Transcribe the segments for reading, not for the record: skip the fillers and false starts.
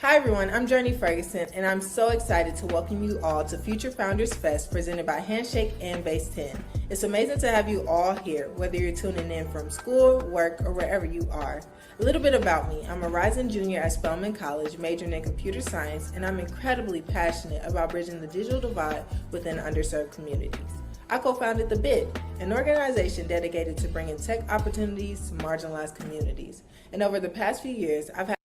Hi everyone, I'm Journey Ferguson, and I'm so excited to welcome you all to Future Founders Fest presented by Handshake and Base10. It's amazing to have you all here, whether you're tuning in from school, work, or wherever you are. A little bit about me. I'm a rising junior at Spelman College, majoring in computer science, and I'm incredibly passionate about bridging the digital divide within underserved communities. I co-founded The Bit, an organization dedicated to bringing tech opportunities to marginalized communities. And over the past few years, I've had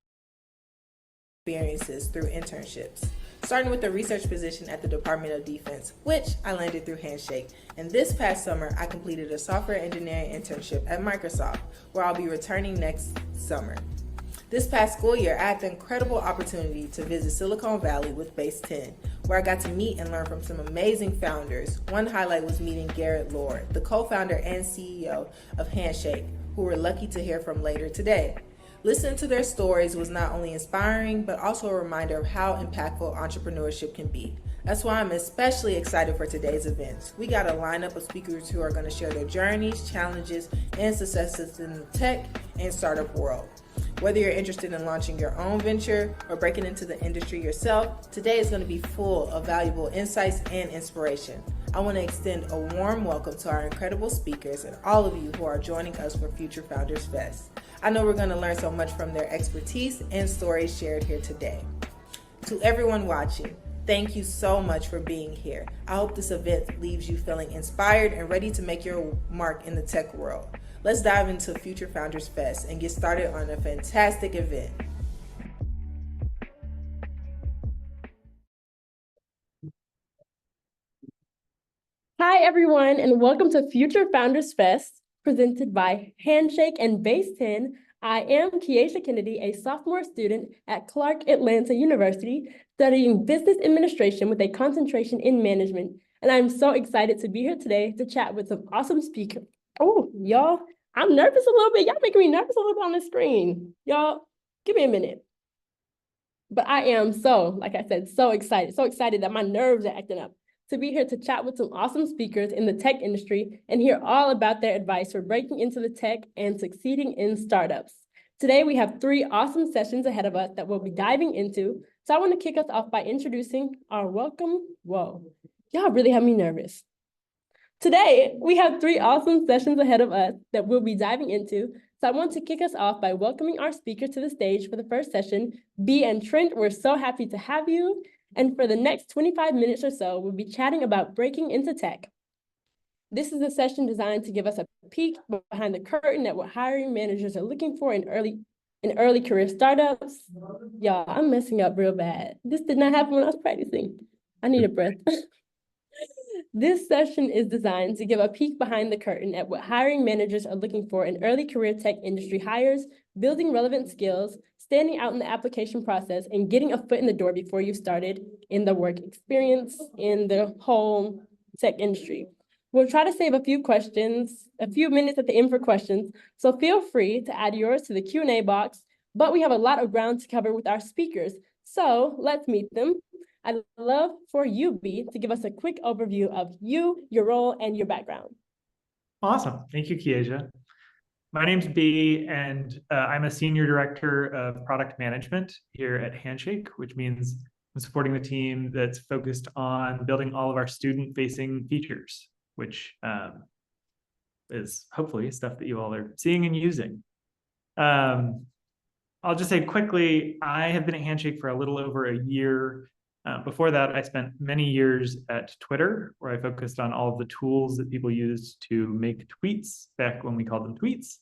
experiences through internships, starting with a research position at the Department of Defense, which I landed through Handshake. And this past summer, I completed a software engineering internship at Microsoft, where I'll be returning next summer. This past school year, I had the incredible opportunity to visit Silicon Valley with Base10, where I got to meet and learn from some amazing founders. One highlight was meeting Garrett Lord, the co-founder and CEO of Handshake, who we're lucky to hear from later today. Listening to their stories was not only inspiring, but also a reminder of how impactful entrepreneurship can be. That's why I'm especially excited for today's events. We got a lineup of speakers who are going to share their journeys, challenges, and successes in the tech and startup world. Whether you're interested in launching your own venture or breaking into the industry yourself, today is going to be full of valuable insights and inspiration. I want to extend a warm welcome to our incredible speakers and all of you who are joining us for Future Founders Fest. I know we're going to learn so much from their expertise and stories shared here today. To everyone watching, thank you so much for being here. I hope this event leaves you feeling inspired and ready to make your mark in the tech world. Let's dive into Future Founders Fest and get started on a fantastic event. Hi, everyone, and welcome to Future Founders Fest, presented by Handshake and Base10. I am Keisha Kennedy, a sophomore student at Clark Atlanta University, studying business administration with a concentration in management. And I'm so excited to be here today to chat with some awesome speakers. Oh, y'all, I'm nervous a little bit. Y'all making me nervous a little bit on the screen. Y'all, give me a minute. But I am like I said, so excited that my nerves are acting up to be here to chat with some awesome speakers in the tech industry and hear all about their advice for breaking into the tech and succeeding in startups. Today, we have 3 awesome sessions ahead of us that we'll be diving into. So I want to kick us off by introducing our welcome. Whoa, y'all really have me nervous. Today, we have 3 awesome sessions ahead of us that we'll be diving into. So I want to kick us off by welcoming our speaker to the stage for the first session. Bea and Trent, we're so happy to have you. And for the next 25 minutes or so, we'll be chatting about breaking into tech. This is a session designed to give us a peek behind the curtain at what hiring managers are looking for in early career startups. Y'all, I'm messing up real bad. This did not happen when I was practicing. I need a breath. This session is designed to give a peek behind the curtain at what hiring managers are looking for in early career tech industry hires, building relevant skills, standing out in the application process, and getting a foot in the door before you started in the work experience in the whole tech industry. We'll try to save a few minutes at the end for questions, so feel free to add yours to the Q&A box, but we have a lot of ground to cover with our speakers, so let's meet them. I'd love for you, Bea, to give us a quick overview of you, your role, and your background. Awesome. Thank you, Keisha. My name's Bea, and I'm a senior director of product management here at Handshake, which means I'm supporting the team that's focused on building all of our student-facing features, which is hopefully stuff that you all are seeing and using. I'll just say quickly, I have been at Handshake for a little over a year. Before that, I spent many years at Twitter, where I focused on all of the tools that people used to make tweets back when we called them tweets.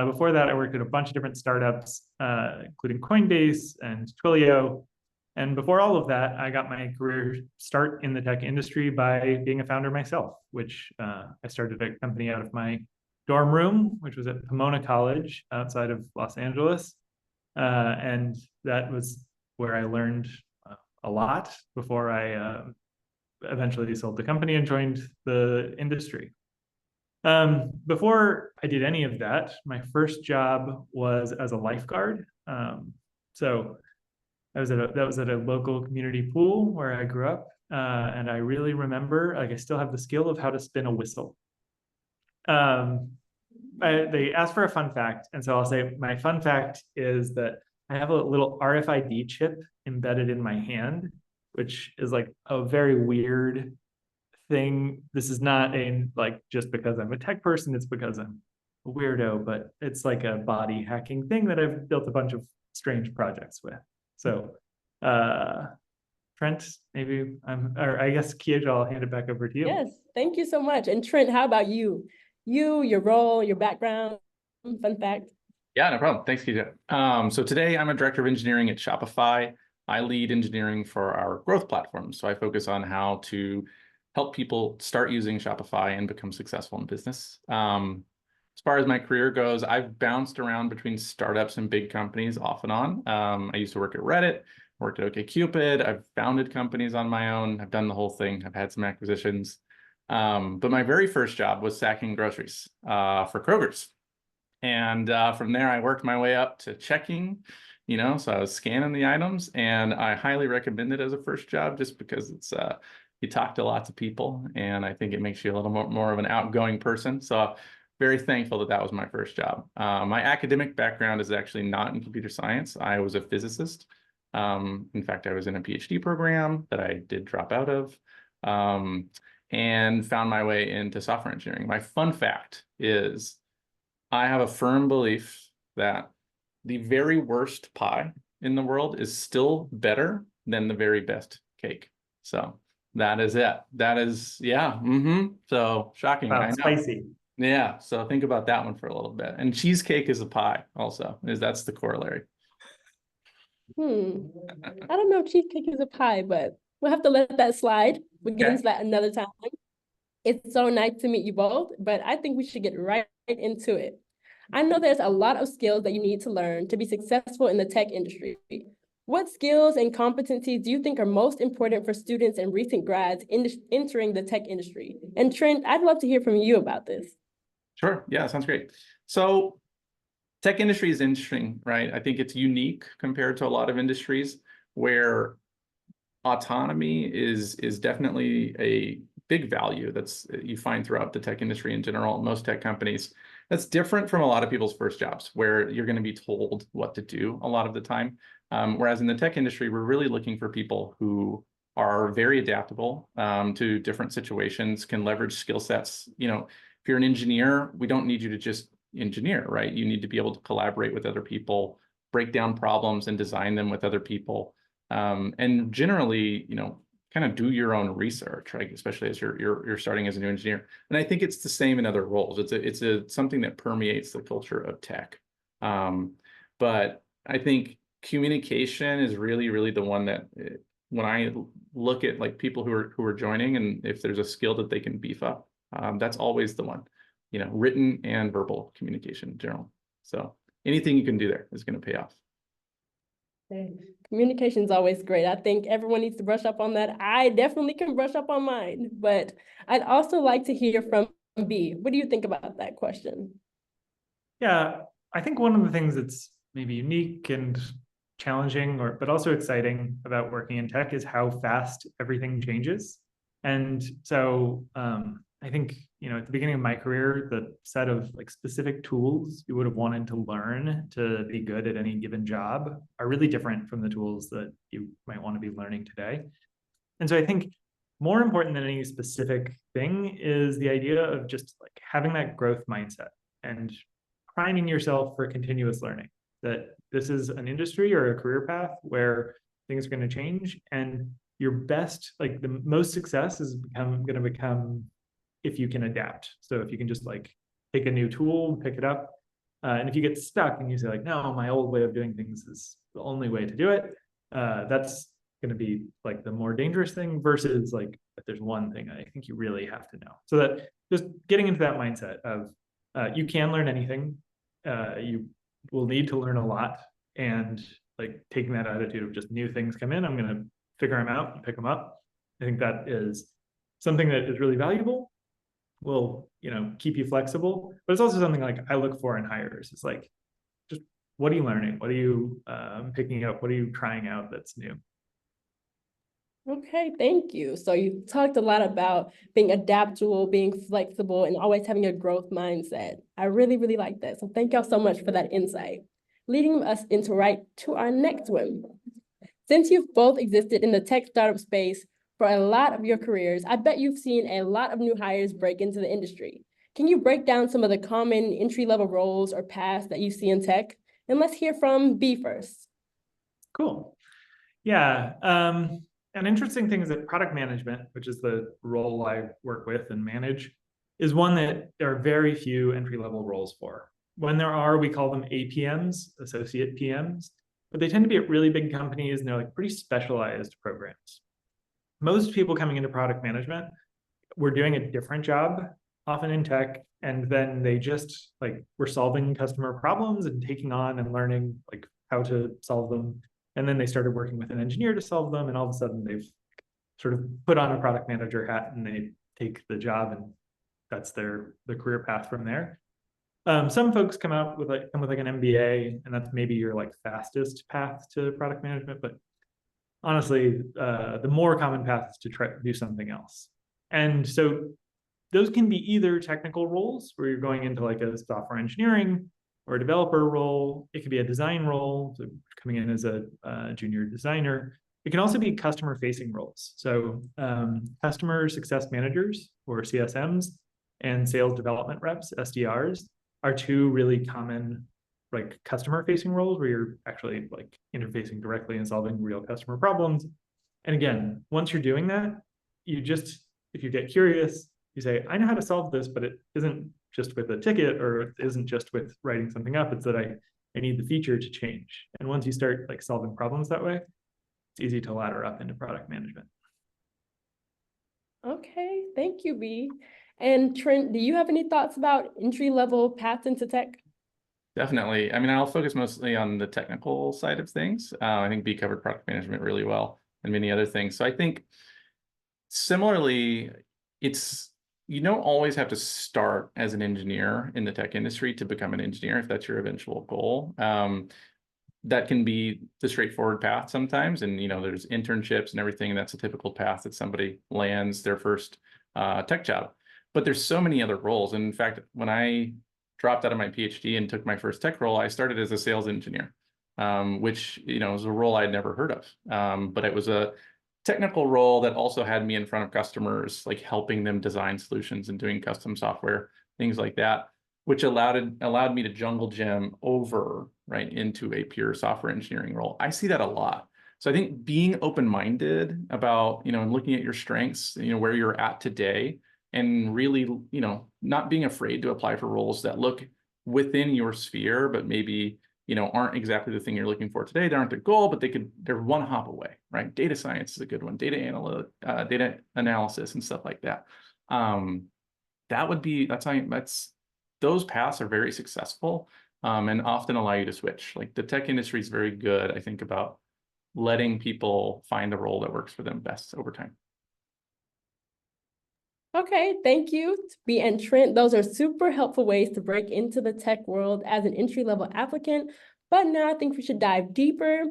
Before that, I worked at a bunch of different startups, including Coinbase and Twilio. And before all of that, I got my career start in the tech industry by being a founder myself, which I started a company out of my dorm room, which was at Pomona College outside of Los Angeles. And that was where I learned a lot before I eventually sold the company and joined the industry. Before I did any of that, my first job was as a lifeguard. So that was at a local community pool where I grew up, and I really remember, like, I still have the skill of how to spin a whistle. They asked for a fun fact, and so I'll say my fun fact is that I have a little RFID chip embedded in my hand, which is like a very weird thing. This is not like just because I'm a tech person, it's because I'm a weirdo, but it's like a body hacking thing that I've built a bunch of strange projects with. So Trent, maybe or I guess Kiesha, I'll hand it back over to you. Yes, thank you so much. And Trent, how about you? Your role, your background, fun fact. Yeah, no problem. Thanks, Keisha. So today I'm a director of engineering at Shopify. I lead engineering for our growth platform. So I focus on how to help people start using Shopify and become successful in business. As far as my career goes, I've bounced around between startups and big companies off and on. I used to work at Reddit, worked at OkCupid. I've founded companies on my own. I've done the whole thing. I've had some acquisitions. But my very first job was sacking groceries for Kroger's. And from there, I worked my way up to checking, so I was scanning the items, and I highly recommend it as a first job just because it's you talk to lots of people, and I think it makes you a little more of an outgoing person. So very thankful that that was my first job. My academic background is actually not in computer science. I was a physicist. In fact, I was in a PhD program that I did drop out of, and found my way into software engineering. My fun fact is I have a firm belief that the very worst pie in the world is still better than the very best cake. So that is it. That is, yeah. So shocking. Wow, I know. spicy. Yeah. So think about that one for a little bit. And cheesecake is a pie also, that's the corollary. I don't know if cheesecake is a pie, but we'll have to let that slide. We'll get into that another time. It's so nice to meet you both, but I think we should get right into it. I know there's a lot of skills that you need to learn to be successful in the tech industry. What skills and competencies do you think are most important for students and recent grads entering the tech industry? And Trent, I'd love to hear from you about this. Sure. Yeah, sounds great. So tech industry is interesting, right? I think it's unique compared to a lot of industries where autonomy is definitely a big value that's you find throughout the tech industry in general, most tech companies. That's different from a lot of people's first jobs where you're going to be told what to do a lot of the time. Whereas in the tech industry, we're really looking for people who are very adaptable to different situations, can leverage skill sets. If you're an engineer, we don't need you to just engineer, right? You need to be able to collaborate with other people, break down problems and design them with other people. And generally, kind of do your own research, right? Especially as you're starting as a new engineer. And I think it's the same in other roles. It's something that permeates the culture of tech. But I think communication is really the one that when I look at like people who are joining, and if there's a skill that they can beef up, that's always the one, written and verbal communication in general. So anything you can do there is going to pay off. Communication is always great. I think everyone needs to brush up on that. I definitely can brush up on mine, but I'd also like to hear from B. What do you think about that question? Yeah, I think one of the things that's maybe unique and challenging, but also exciting about working in tech is how fast everything changes. And so I think, at the beginning of my career, the set of like specific tools you would have wanted to learn to be good at any given job are really different from the tools that you might want to be learning today. And so I think more important than any specific thing is the idea of just like having that growth mindset and priming yourself for continuous learning, that this is an industry or a career path where things are going to change, and your best, like the most success is going to become if you can adapt. So if you can just like take a new tool, pick it up, and if you get stuck and you say like, no, my old way of doing things is the only way to do it, that's going to be like the more dangerous thing versus like if there's one thing I think you really have to know. So that just getting into that mindset of you can learn anything, you will need to learn a lot, and like taking that attitude of just new things come in, I'm going to figure them out and pick them up. I think that is something that is really valuable, will keep you flexible, but it's also something like I look for in hires. It's like, just what are you learning? What are you picking up? What are you trying out that's new? Okay, thank you. So you talked a lot about being adaptable, being flexible, and always having a growth mindset. I really like that. So thank y'all so much for that insight. leading us right to our next one. Since you've both existed in the tech startup space for a lot of your careers, I bet you've seen a lot of new hires break into the industry. Can you break down some of the common entry-level roles or paths that you see in tech? And let's hear from B first. Cool. Yeah. An interesting thing is that product management, which is the role I work with and manage, is one that there are very few entry-level roles for. When there are, we call them APMs, associate PMs, but they tend to be at really big companies and they're like pretty specialized programs. Most people coming into product management were doing a different job, often in tech, and then they just like were solving customer problems and taking on and learning like how to solve them. And then they started working with an engineer to solve them, and all of a sudden they've sort of put on a product manager hat and they take the job, and that's the career path from there. Some folks come with like an MBA, and that's maybe your like fastest path to product management. But honestly, the more common path is to try to do something else. And so those can be either technical roles where you're going into like a software engineering or a developer role. It could be a design role, so coming in as a junior designer. It can also be customer facing roles. So customer success managers, or CSMs, and sales development reps, SDRs, are two really common like customer facing roles where you're actually like interfacing directly and solving real customer problems. And again, once you're doing that, you just, if you get curious, you say, I know how to solve this, but it isn't just with a ticket, or it isn't just with writing something up. It's that I need the feature to change. And once you start like solving problems that way, it's easy to ladder up into product management. Okay, thank you, B. And Trent, do you have any thoughts about entry-level paths into tech? Definitely. I mean, I'll focus mostly on the technical side of things. I think B covered product management really well and many other things. So I think similarly, you don't always have to start as an engineer in the tech industry to become an engineer if that's your eventual goal. That can be the straightforward path sometimes. And, there's internships and everything. And that's a typical path that somebody lands their first tech job. But there's so many other roles. And in fact, when I dropped out of my PhD and took my first tech role, I started as a sales engineer, which, was a role I'd never heard of. But it was a technical role that also had me in front of customers, like helping them design solutions and doing custom software, things like that, which allowed me to jungle gym over right into a pure software engineering role. I see that a lot. So I think being open-minded about, and looking at your strengths, where you're at today, and really, not being afraid to apply for roles that look within your sphere, but maybe, aren't exactly the thing you're looking for today. They aren't the goal, but they're one hop away, right? Data science is a good one, data analysis and stuff like that. Those paths are very successful and often allow you to switch. Like the tech industry is very good, I think, about letting people find the role that works for them best over time. Okay, thank you, B and Trent. Those are super helpful ways to break into the tech world as an entry-level applicant. But now I think we should dive deeper.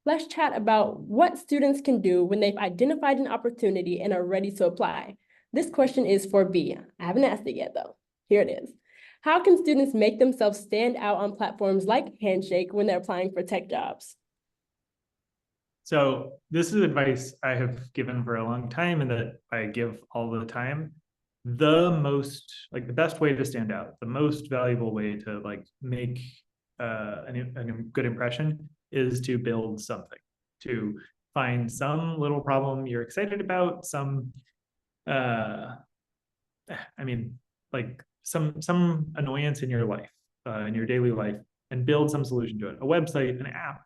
Let's chat about what students can do when they've identified an opportunity and are ready to apply. This question is for B. I haven't asked it yet, though. Here it is. How can students make themselves stand out on platforms like Handshake when they're applying for tech jobs? So this is advice I have given for a long time and that I give all the time. The best way to stand out, the most valuable way to like make a good impression is to build something, to find some little problem you're excited about, some annoyance in your life, in your daily life, and build some solution to it. A website, an app,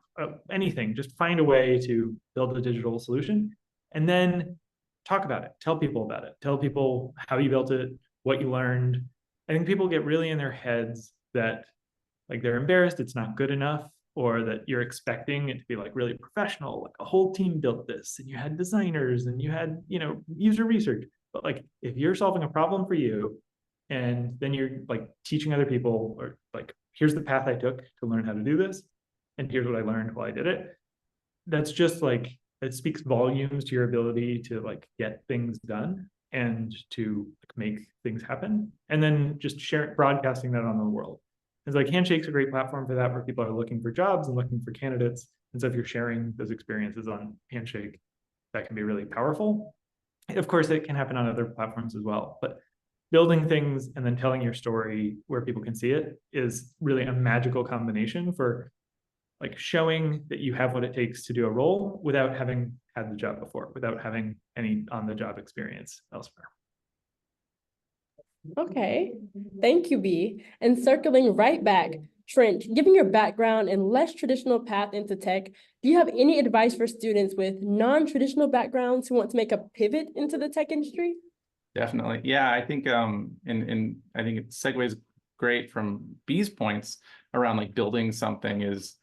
anything. Just find a way to build a digital solution, and then talk about it. Tell people about it. Tell people how you built it, what you learned. I think people get really in their heads that like they're embarrassed it's not good enough, or that you're expecting it to be like really professional, like a whole team built this and you had designers and you had, user research. But like if you're solving a problem for you and then you're like teaching other people, or like, here's the path I took to learn how to do this, and here's what I learned while I did it. That's just like, it speaks volumes to your ability to like get things done and to make things happen. And then just broadcasting that on the world. It's like Handshake's a great platform for that, where people are looking for jobs and looking for candidates. And so if you're sharing those experiences on Handshake, that can be really powerful. Of course, it can happen on other platforms as well, but building things and then telling your story where people can see it is really a magical combination for like showing that you have what it takes to do a role without having had the job before, without having any on-the-job experience elsewhere. Okay, thank you, B. And circling right back, Trent, given your background and less traditional path into tech, do you have any advice for students with non-traditional backgrounds who want to make a pivot into the tech industry? Definitely. Yeah, I think and I think it segues great from B's points around like building something is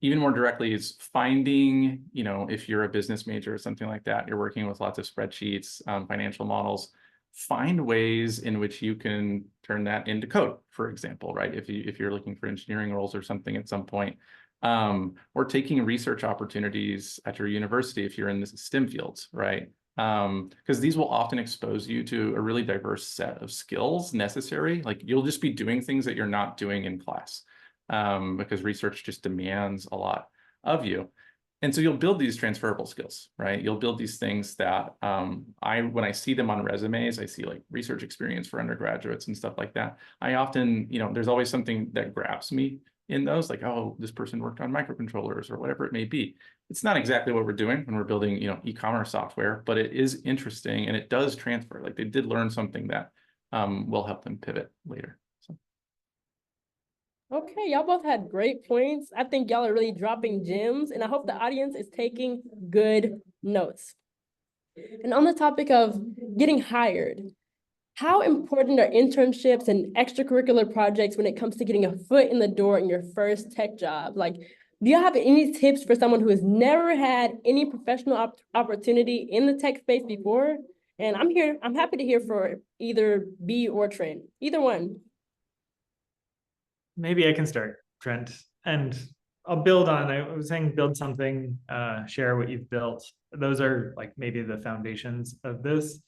even more directly is finding, you know, if you're a business major or something like that, you're working with lots of spreadsheets, financial models, find ways in which you can turn that into code, for example, right? If you're looking for engineering roles or something at some point, or taking research opportunities at your university if you're in the STEM fields, right? Because these will often expose you to a really diverse set of skills necessary. Like you'll just be doing things that you're not doing in class, because research just demands a lot of you. And so you'll build these transferable skills, right? You'll build these things that when I see them on resumes, I see like research experience for undergraduates and stuff like that. I often, you know, there's always something that grabs me in those, like, oh, this person worked on microcontrollers or whatever it may be. It's not exactly what we're doing when we're building, you know, e-commerce software, but it is interesting and it does transfer. Like they did learn something that will help them pivot later. So. Okay, y'all both had great points. I think y'all are really dropping gems, and I hope the audience is taking good notes. And on the topic of getting hired, how important are internships and extracurricular projects when it comes to getting a foot in the door in your first tech job? Like, do you have any tips for someone who has never had any professional opportunity in the tech space before? And I'm happy to hear for either B or Trent, either one. Maybe I can start, Trent, and I'll build on, I was saying build something, share what you've built. Those are like maybe the foundations of this.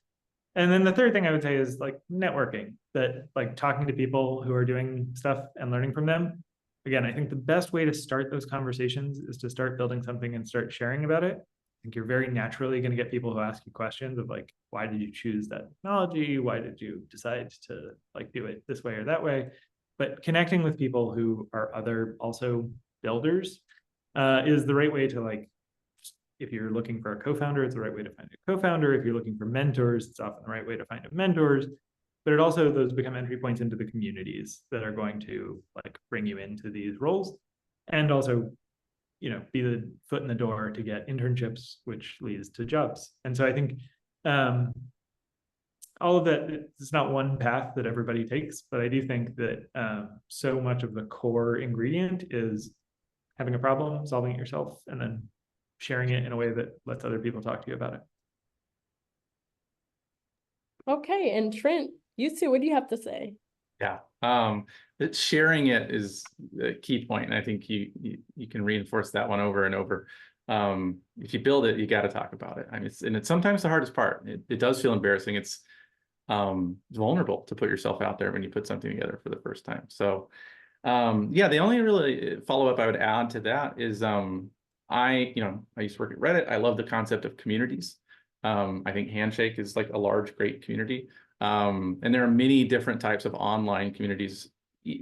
And then the third thing I would say is like networking, that like talking to people who are doing stuff and learning from them. Again, I think the best way to start those conversations is to start building something and start sharing about it. I think you're very naturally going to get people who ask you questions of like, why did you choose that technology? Why did you decide to like do it this way or that way? But connecting with people who are other also builders is the right way to like, if you're looking for a co-founder, it's the right way to find a co-founder. If you're looking for mentors, it's often the right way to find mentors. But it also, those become entry points into the communities that are going to like bring you into these roles, and also, you know, be the foot in the door to get internships, which leads to jobs. And so I think all of that, it's not one path that everybody takes, but I do think that so much of the core ingredient is having a problem, solving it yourself, and then sharing it in a way that lets other people talk to you about it. Okay, and Trent, you too, what do you have to say? Yeah, that sharing it is the key point, and I think you can reinforce that one over and over. If you build it, you got to talk about it. I mean, it's sometimes the hardest part. It does feel embarrassing. It's vulnerable to put yourself out there when you put something together for the first time. So, yeah, the only really follow-up I would add to that is I used to work at Reddit. I love the concept of communities. I think Handshake is like a large, great community. And there are many different types of online communities.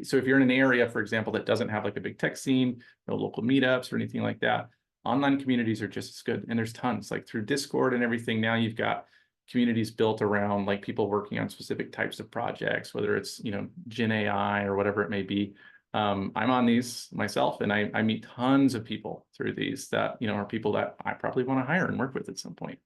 So if you're in an area, for example, that doesn't have like a big tech scene, no local meetups or anything like that, online communities are just as good. And there's tons, like through Discord and everything. Now you've got communities built around like people working on specific types of projects, whether it's, you know, Gen AI or whatever it may be. I'm on these myself, and I meet tons of people through these that, you know, are people that I probably want to hire and work with at some point.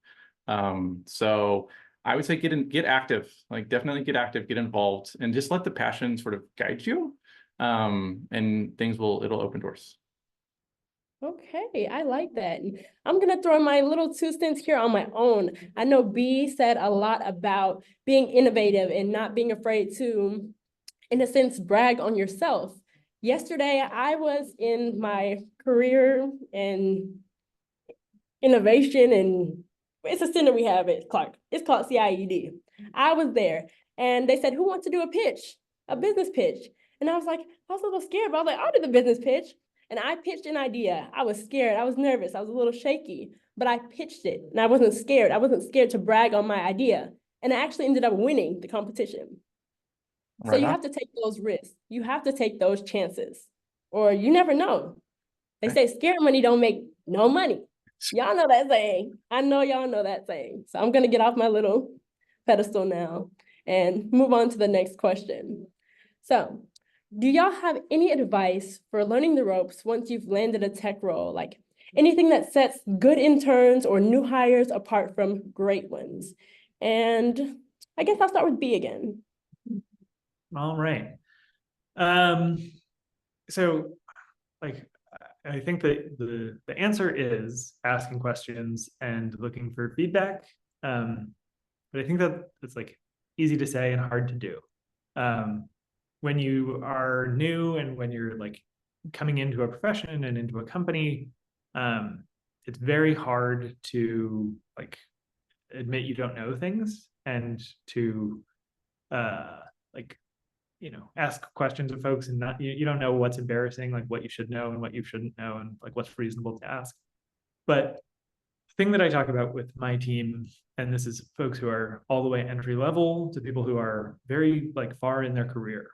So I would say get active, like definitely get active, get involved, and just let the passion sort of guide you. And it'll open doors. Okay, I like that. I'm gonna throw my little 2 cents here on my own. I know B said a lot about being innovative and not being afraid to, in a sense, brag on yourself. Yesterday, I was in my career and innovation, and it's a center we have at Clark. It's called CIED. I was there, and they said, who wants to do a pitch, a business pitch? And I was like, I was a little scared, but I was like, I'll do the business pitch. And I pitched an idea. I was scared. I was nervous. I was a little shaky, but I pitched it and I wasn't scared. I wasn't scared to brag on my idea. And I actually ended up winning the competition. So Right you on. have to take those risks. You have to take those chances, or you never know. They Right. say scared money don't make no money. Y'all know that saying. I know y'all know that saying. So I'm going to get off my little pedestal now and move on to the next question. So, do y'all have any advice for learning the ropes once you've landed a tech role? Like anything that sets good interns or new hires apart from great ones? And I guess I'll start with B again. All right. So like, I think that the answer is asking questions and looking for feedback. But I think that it's like easy to say and hard to do. When you are new and when you're like coming into a profession and into a company, it's very hard to like admit you don't know things and to like ask questions of folks and not you don't know what's embarrassing, like what you should know and what you shouldn't know and like what's reasonable to ask. But the thing that I talk about with my team, and this is folks who are all the way entry level to people who are very like far in their career,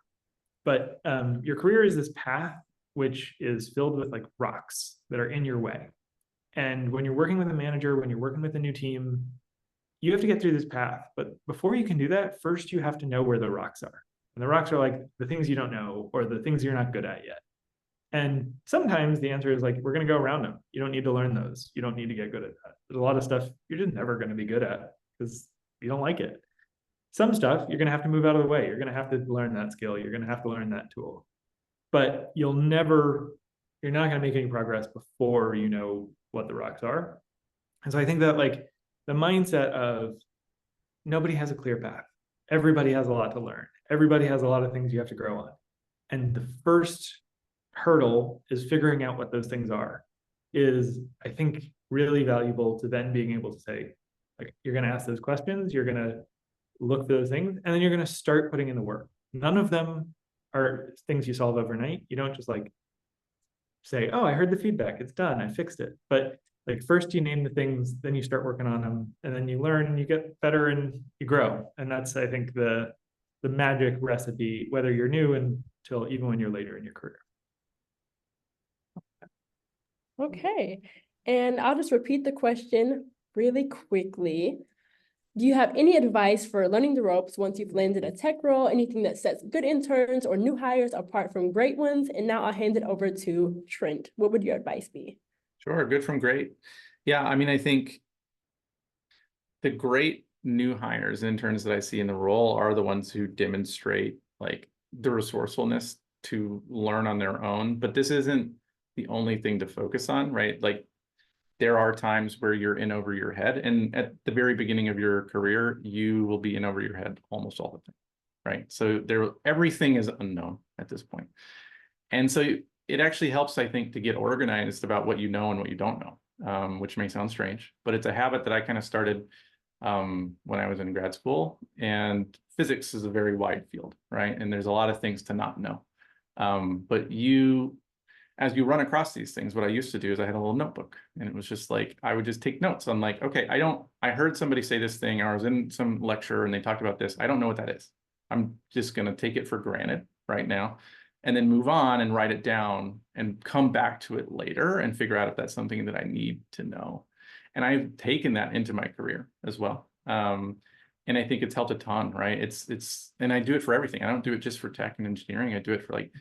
but your career is this path which is filled with like rocks that are in your way. And when you're working with a manager, when you're working with a new team, you have to get through this path. But before you can do that, first you have to know where the rocks are. And the rocks are like the things you don't know or the things you're not good at yet. And sometimes the answer is like, we're going to go around them. You don't need to learn those. You don't need to get good at that. There's a lot of stuff you're just never going to be good at because you don't like it. Some stuff you're going to have to move out of the way. You're going to have to learn that skill. You're going to have to learn that tool. But you're not going to make any progress before you know what the rocks are. And so I think that like the mindset of nobody has a clear path. Everybody has a lot to learn. Everybody has a lot of things you have to grow on. And the first hurdle is figuring out what those things are, is I think really valuable to then being able to say, like, you're going to ask those questions, you're going to look for those things, and then you're going to start putting in the work. None of them are things you solve overnight. You don't just like say, oh, I heard the feedback, it's done, I fixed it. But like first you name the things, then you start working on them, and then you learn and you get better and you grow. And that's, I think, the magic recipe, whether you're new until even when you're later in your career. Okay, and I'll just repeat the question really quickly. Do you have any advice for learning the ropes once you've landed a tech role? Anything that sets good interns or new hires apart from great ones? And now I'll hand it over to Trent. What would your advice be? Sure, good from great. Yeah, I mean, I think the great new hires, interns that I see in the role are the ones who demonstrate like the resourcefulness to learn on their own. But this isn't the only thing to focus on, right? Like there are times where you're in over your head, and at the very beginning of your career, you will be in over your head almost all the time, right? So everything is unknown at this point. And so it actually helps, I think, to get organized about what you know and what you don't know, which may sound strange, but it's a habit that I kind of started when I was in grad school. And physics is a very wide field, right? And there's a lot of things to not know. But as you run across these things, what I used to do is I had a little notebook, and it was just like, I would just take notes. I'm like, okay, I heard somebody say this thing, or I was in some lecture and they talked about this. I don't know what that is. I'm just going to take it for granted right now, and then move on and write it down and come back to it later and figure out if that's something that I need to know. And I've taken that into my career as well. And I think it's helped a ton, right? And I do it for everything. I don't do it just for tech and engineering. I do it for like,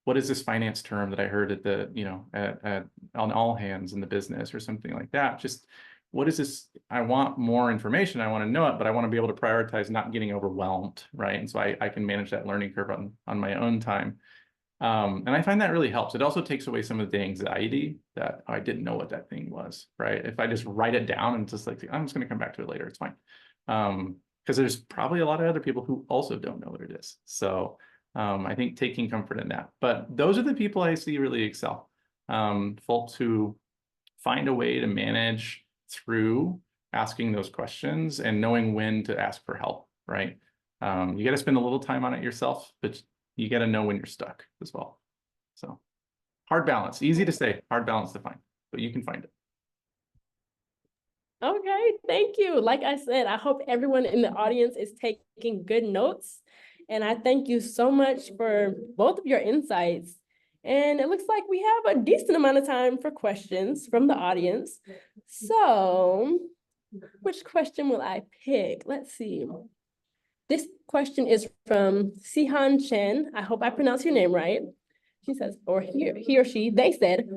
what is this finance term that I heard at the, on all hands in the business or something like that? Just what is this? I want more information. I want to know it, but I want to be able to prioritize not getting overwhelmed, right? And so I can manage that learning curve on my own time. And I find that really helps. It also takes away some of the anxiety that I didn't know what that thing was, right? If I just write it down and just like, I'm just going to come back to it later, it's fine. Because there's probably a lot of other people who also don't know what it is. So I think taking comfort in that. But those are the people I see really excel. Folks who find a way to manage through asking those questions and knowing when to ask for help, right? You got to spend a little time on it yourself, but you got to know when you're stuck as well. So hard balance, easy to say, hard balance to find, but you can find it. Okay, thank you. Like I said, I hope everyone in the audience is taking good notes. And I thank you so much for both of your insights. And it looks like we have a decent amount of time for questions from the audience. So, which question will I pick? Let's see. This question is from Sihan Chen. I hope I pronounced your name right. She says, or he or she, they said,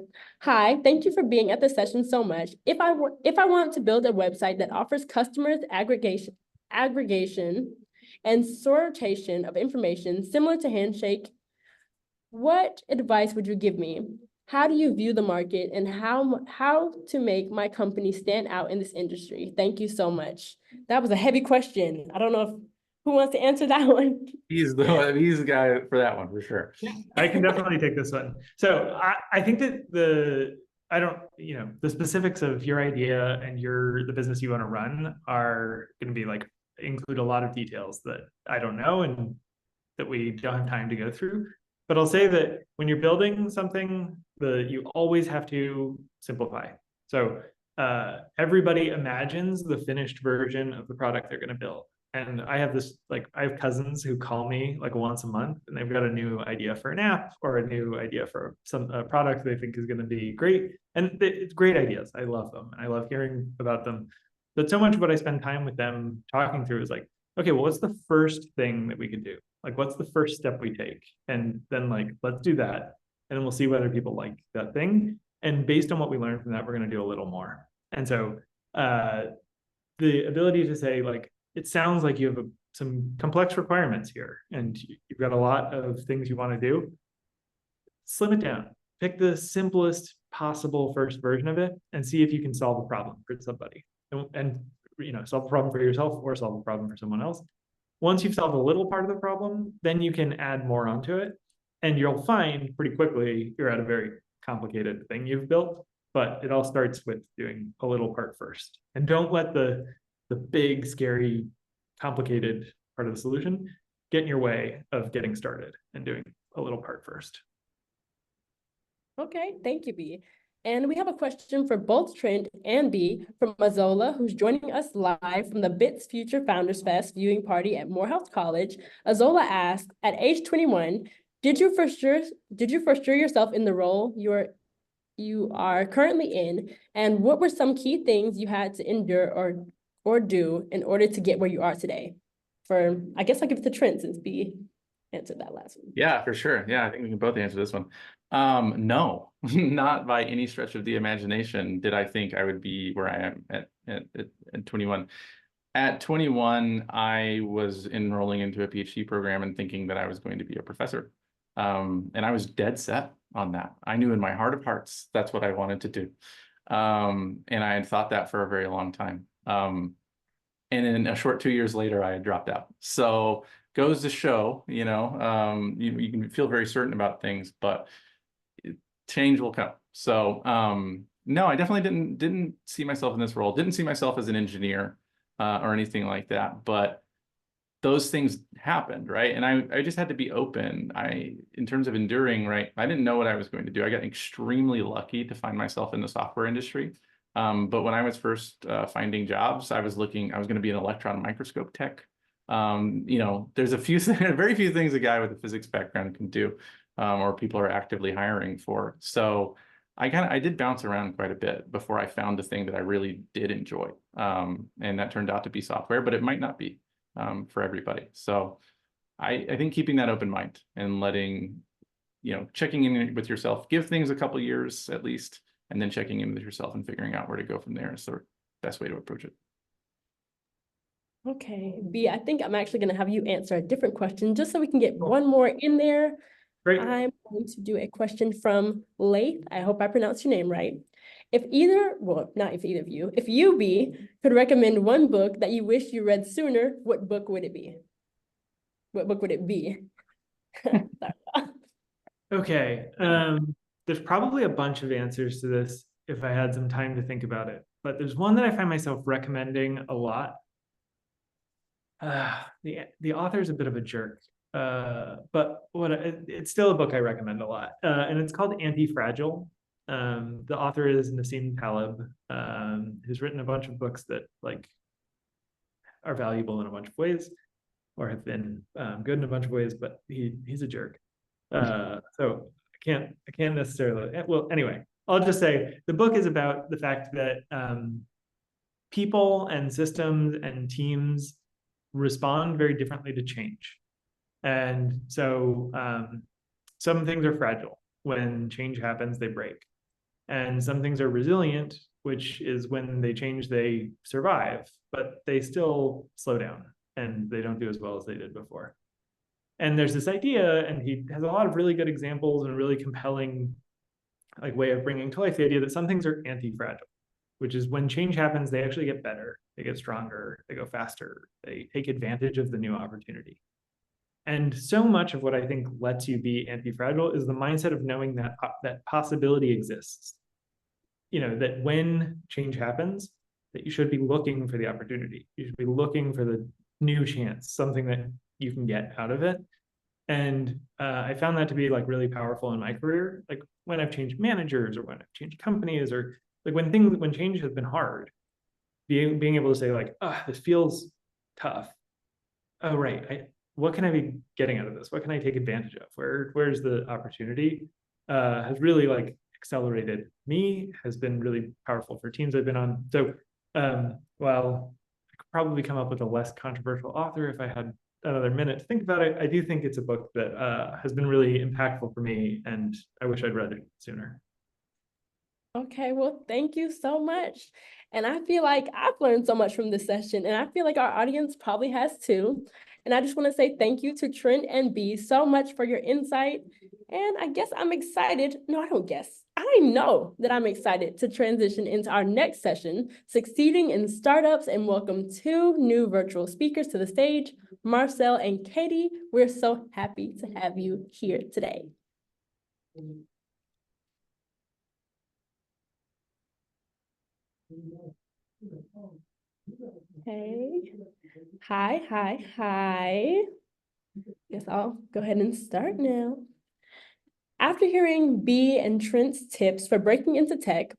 "Hi, thank you for being at the session so much. If I want to build a website that offers customers aggregation and sortation of information similar to Handshake, what advice would you give me? How do you view the market and how to make my company stand out in this industry? Thank you so much." That was a heavy question. I don't know if who wants to answer that one. He's the guy for that one for sure. Yeah, I can definitely take this one. So I think that the specifics of your idea and the business you want to run are going to be like include a lot of details that I don't know and that we don't have time to go through. But I'll say that when you're building something, you always have to simplify. So everybody imagines the finished version of the product they're going to build. And I have cousins who call me like once a month and they've got a new idea for an app or a new idea for a product they think is going to be great. And it's great ideas. I love them. I love hearing about them. But so much of what I spend time with them talking through is like, okay, well, what's the first thing that we could do? Like, what's the first step we take? And then like, let's do that. And then we'll see whether people like that thing. And based on what we learn from that, we're going to do a little more. And so the ability to say like, it sounds like you have some complex requirements here and you've got a lot of things you want to do. Slim it down. Pick the simplest possible first version of it and see if you can solve a problem for somebody. And solve a problem for yourself or solve a problem for someone else. Once you've solved a little part of the problem, then you can add more onto it. And you'll find pretty quickly you're at a very complicated thing you've built. But it all starts with doing a little part first. And don't let the big, scary, complicated part of the solution get in your way of getting started and doing a little part first. Okay, thank you, B. And we have a question for both Trent and B from Azola, who's joining us live from the BITS Future Founders Fest viewing party at Morehouse College. Azola asked, at age 21, did you for sure yourself in the role you are currently in? And what were some key things you had to endure or do in order to get where you are today? I guess I'll give it to Trent since B answered that last one. Yeah, for sure. Yeah, I think we can both answer this one. No, not by any stretch of the imagination did I think I would be where I am at 21. At 21, I was enrolling into a PhD program and thinking that I was going to be a professor. And I was dead set on that. I knew in my heart of hearts, that's what I wanted to do. And I had thought that for a very long time. And in a short 2 years later, I had dropped out. So goes to show, you can feel very certain about things, but change will come. So no, I definitely didn't see myself in this role. Didn't see myself as an engineer or anything like that. But those things happened, right? And I just had to be open. In terms of enduring, right? I didn't know what I was going to do. I got extremely lucky to find myself in the software industry. But when I was first finding jobs, I was going to be an electron microscope tech. There's very few things a guy with a physics background can do, or people are actively hiring for. So I did bounce around quite a bit before I found the thing that I really did enjoy. And that turned out to be software, but it might not be for everybody. So I think keeping that open mind and checking in with yourself, give things a couple years at least, and then checking in with yourself and figuring out where to go from there is the best way to approach it. Okay, B, I think I'm actually going to have you answer a different question just so we can get one more in there. Great. I'm going to do a question from Laith. I hope I pronounced your name right. If you, B, could recommend one book that you wish you read sooner, what book would it be? What book would it be? Okay. There's probably a bunch of answers to this if I had some time to think about it. But there's one that I find myself recommending a lot. The author's a bit of a jerk. But it's still a book I recommend a lot. And it's called Anti-Fragile. The author is Nassim Taleb, who's written a bunch of books that like are valuable in a bunch of ways, or have been good in a bunch of ways, but he's a jerk. So I can't necessarily, well, anyway, I'll just say the book is about the fact that people and systems and teams respond very differently to change. And so some things are fragile. When change happens, they break. And some things are resilient, which is when they change, they survive, but they still slow down and they don't do as well as they did before. And there's this idea, and he has a lot of really good examples and really compelling like way of bringing to life the idea that some things are anti-fragile, which is when change happens, they actually get better, they get stronger, they go faster, they take advantage of the new opportunity. And so much of what I think lets you be anti-fragile is the mindset of knowing that that possibility exists. You know, that when change happens, that you should be looking for the opportunity. You should be looking for the new chance, something that you can get out of it. And I found that to be like really powerful in my career. Like when I've changed managers or when I've changed companies or like when change has been hard, being able to say like, oh, this feels tough. Oh, right. What can I be getting out of this? What can I take advantage of? Where's the opportunity? Has really like accelerated me, has been really powerful for teams I've been on. So while I could probably come up with a less controversial author if I had another minute to think about it, I do think it's a book that has been really impactful for me, and I wish I'd read it sooner. Okay, well, thank you so much. And I feel like I've learned so much from this session, and I feel like our audience probably has too. And I just want to say thank you to Trent and B so much for your insight. And I guess I'm excited. No, I don't guess. I know that I'm excited to transition into our next session, Succeeding in Startups, and welcome two new virtual speakers to the stage, Marcel and Katie. We're so happy to have you here today. Hey, hi. Guess I'll go ahead and start now. After hearing B and Trent's tips for breaking into tech,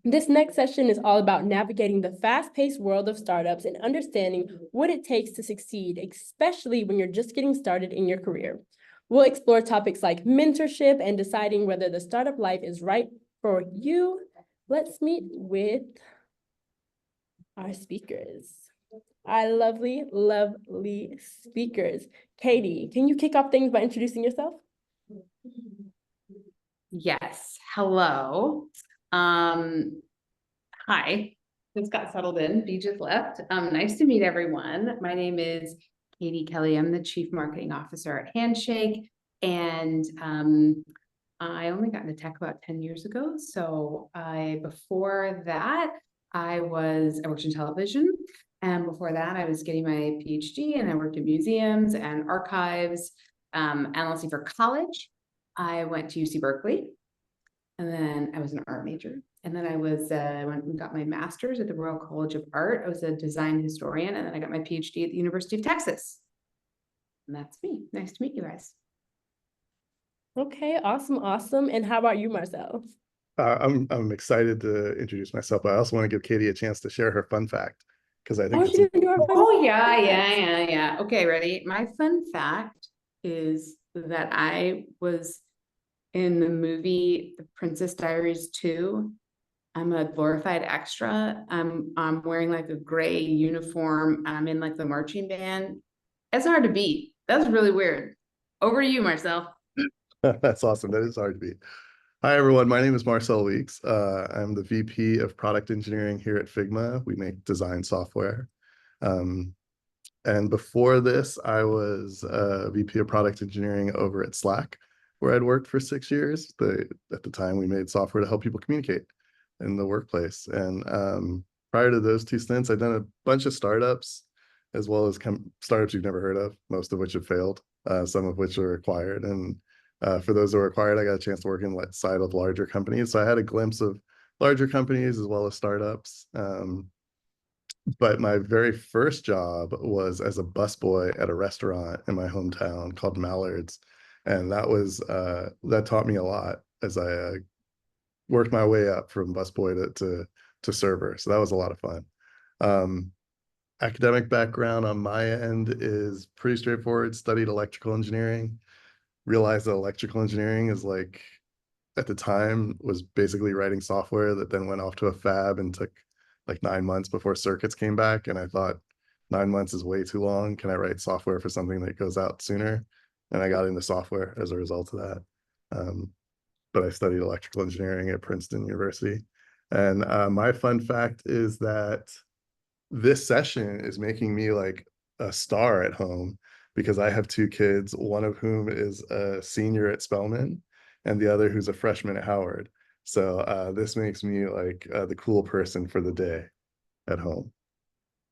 this next session is all about navigating the fast-paced world of startups and understanding what it takes to succeed, especially when you're just getting started in your career. We'll explore topics like mentorship and deciding whether the startup life is right for you. Let's meet with our speakers. Our lovely speakers. Katie, can you kick off things by introducing yourself? Yes. Hello. Hi. Just got settled in. B just left. Nice to meet everyone. My name is Katie Kelly. I'm the Chief Marketing Officer at Handshake, and I only got into tech about 10 years ago. So before that, I worked in television, and before that, I was getting my PhD, and I worked in museums and archives. And let's see, for college, I went to UC Berkeley, and then I was an art major. And then I was went and got my master's at the Royal College of Art. I was a design historian, and then I got my PhD at the University of Texas. And that's me. Nice to meet you guys. Okay, awesome. And how about you, Marcel? I'm excited to introduce myself, but I also want to give Katie a chance to share her fun fact, because I think she didn't do our fun Oh, fact. yeah. Okay, ready? My fun fact is that I was in the movie The Princess Diaries 2. I'm a glorified extra. I'm wearing like a gray uniform. I'm in like the marching band. It's hard to beat. That's really weird. Over to you, Marcel. That's awesome. That is hard to beat. Hi, everyone. My name is Marcel Weeks. I'm the VP of Product Engineering here at Figma. We make design software. And before this, I was VP of Product Engineering over at Slack, where I'd worked for 6 years. At the time, we made software to help people communicate in the workplace. And prior to those two stints, I'd done a bunch of startups, as well as startups you've never heard of, most of which have failed, some of which are acquired. And for those that were acquired, I got a chance to work inside of larger companies. So I had a glimpse of larger companies as well as startups. But my very first job was as a busboy at a restaurant in my hometown called Mallard's. And that taught me a lot as I worked my way up from busboy to server. So that was a lot of fun. Um, Academic background on my end is pretty straightforward. Studied electrical engineering. Realized that electrical engineering is like, at the time, was basically writing software that then went off to a fab and took like 9 months before circuits came back. And I thought 9 months is way too long. Can I write software for something that goes out sooner? And I got into software as a result of that. But I studied electrical engineering at Princeton University. And my fun fact is that this session is making me like a star at home because I have 2 kids, one of whom is a senior at Spelman and the other who's a freshman at Howard. So this makes me like the cool person for the day at home.